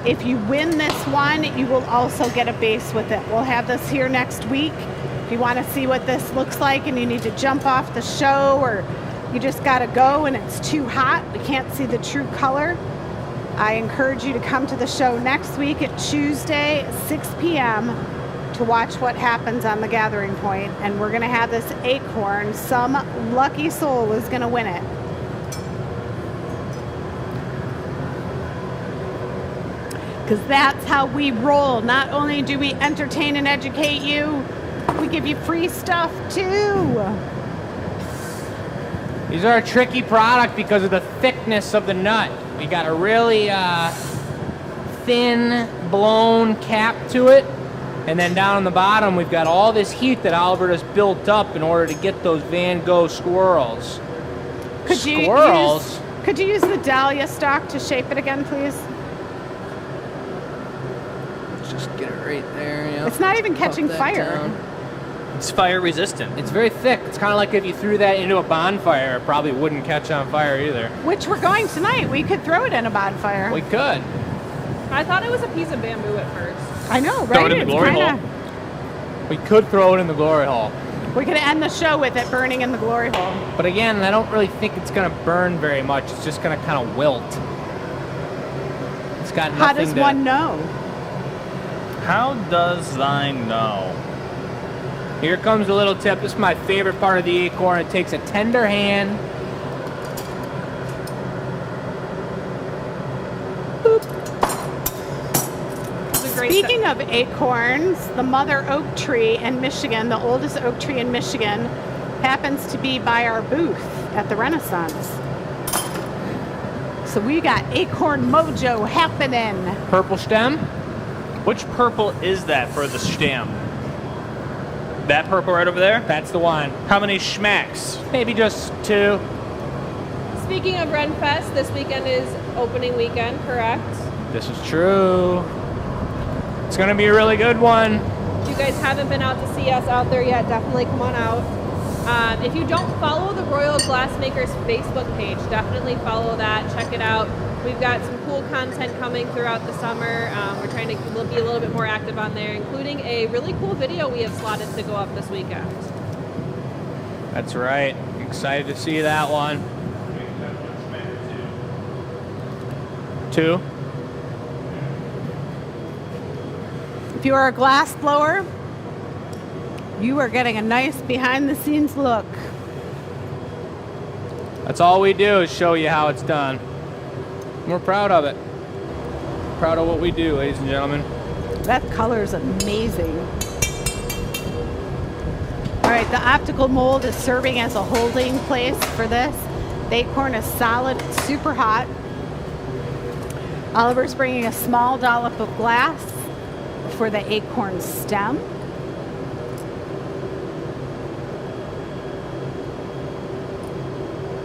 If you win this one, you will also get a base with it. We'll have this here next week. If you want to see what this looks like and you need to jump off the show or you just got to go and it's too hot, we can't see the true color, I encourage you to come to the show next week at Tuesday, 6 p.m. to watch what happens on the gathering point. And we're going to have this acorn. Some lucky soul is going to win it. Because that's how we roll. Not only do we entertain and educate you, we give you free stuff too. These are a tricky product because of the thickness of the nut. We got a really thin, blown cap to it. And then down on the bottom, we've got all this heat that Oliver has built up in order to get those Van Gogh swirls. Could you use the dahlia stalk to shape it again, please? Just get it right there. Yep. It's not even Pop catching that fire. down. It's fire resistant. It's very thick. It's kind of like if you threw that into a bonfire, it probably wouldn't catch on fire either. Which we're going tonight. We could throw it in a bonfire. We could. I thought it was a piece of bamboo at first. I know, right? Throw it in the It's glory kinda- hole. We could throw it in the glory hole. We could end the show with it burning in the glory hole. But again, I don't really think it's going to burn very much. It's just going to kind of wilt. It's got nothing How does to... one know? How does thine know? Here comes a little tip. This is my favorite part of the acorn. It takes a tender hand. It's a great Speaking of acorns, the mother oak tree in Michigan, the oldest oak tree in Michigan, happens to be by our booth at the Renaissance. So we got acorn mojo happening. Purple stem. Which purple is that for the stem? That purple right over there? That's the one. How many schmacks? Maybe just 2. Speaking of Renfest, this weekend is opening weekend, correct? This is true. It's going to be a really good one. If you guys haven't been out to see us out there yet, definitely come on out. If you don't follow the Royal Glassmakers Facebook page, definitely follow that. Check it out. We've got some cool content coming throughout the summer. We're trying to be a little bit more active on there, including a really cool video we have slotted to go up this weekend. That's right. Excited to see that one. 2. If you are a glass blower, you are getting a nice behind the scenes look. That's all we do is show you how it's done. We're proud of it. Proud of what we do, ladies and gentlemen. That color is amazing. All right, the optical mold is serving as a holding place for this. The acorn is solid, it's super hot. Oliver's bringing a small dollop of glass for the acorn stem.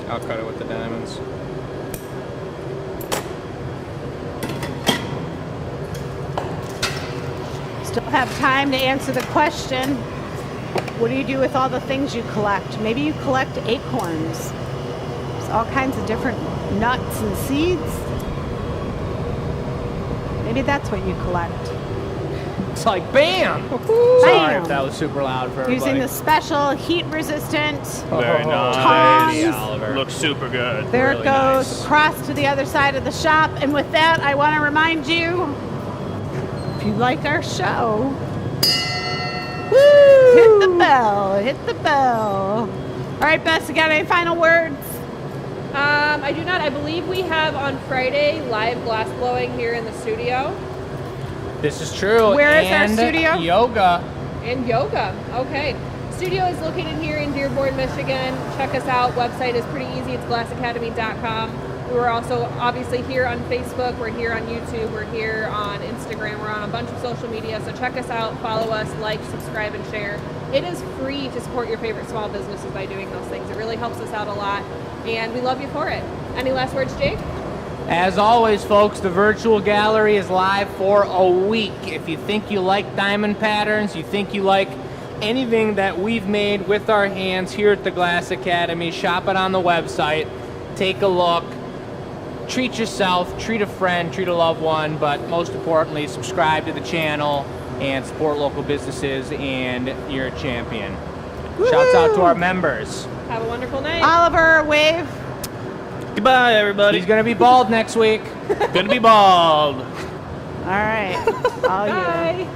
I'll cut it with the diamonds. Still have time to answer the question, what do you do with all the things you collect? Maybe you collect acorns. There's all kinds of different nuts and seeds. Maybe that's what you collect. It's like bam! Sorry if that was super loud for everybody. Using the special heat resistant. Very Oh, nice. Tongs. Oliver. Looks super good. There Really it goes, nice. across to the other side of the shop. And with that, I want to remind you, if you like our show, hit the bell, hit the bell. All right, Bess, you got any final words? I do not. I believe we have on Friday live glass blowing here in the studio. This is true. Where is our And studio? Yoga. And yoga. Okay. Studio is located here in Dearborn, Michigan. Check us out. Website is pretty easy. It's glassacademy.com. We're also obviously here on Facebook. We're here on YouTube. We're here on Instagram. We're on a bunch of social media. So check us out. Follow us. Like, subscribe, and share. It is free to support your favorite small businesses by doing those things. It really helps us out a lot. And we love you for it. Any last words, Jake? As always, folks, the virtual gallery is live for a week. If you think you like diamond patterns, you think you like anything that we've made with our hands here at the Glass Academy, shop it on the website. Take a look. Treat yourself, treat a friend, treat a loved one, but most importantly, subscribe to the channel and support local businesses, and you're a champion. Shouts out to our members. Have a wonderful night. Oliver, wave. Goodbye, everybody. He's going to be bald next week. Gonna be bald. All right. All you. Bye.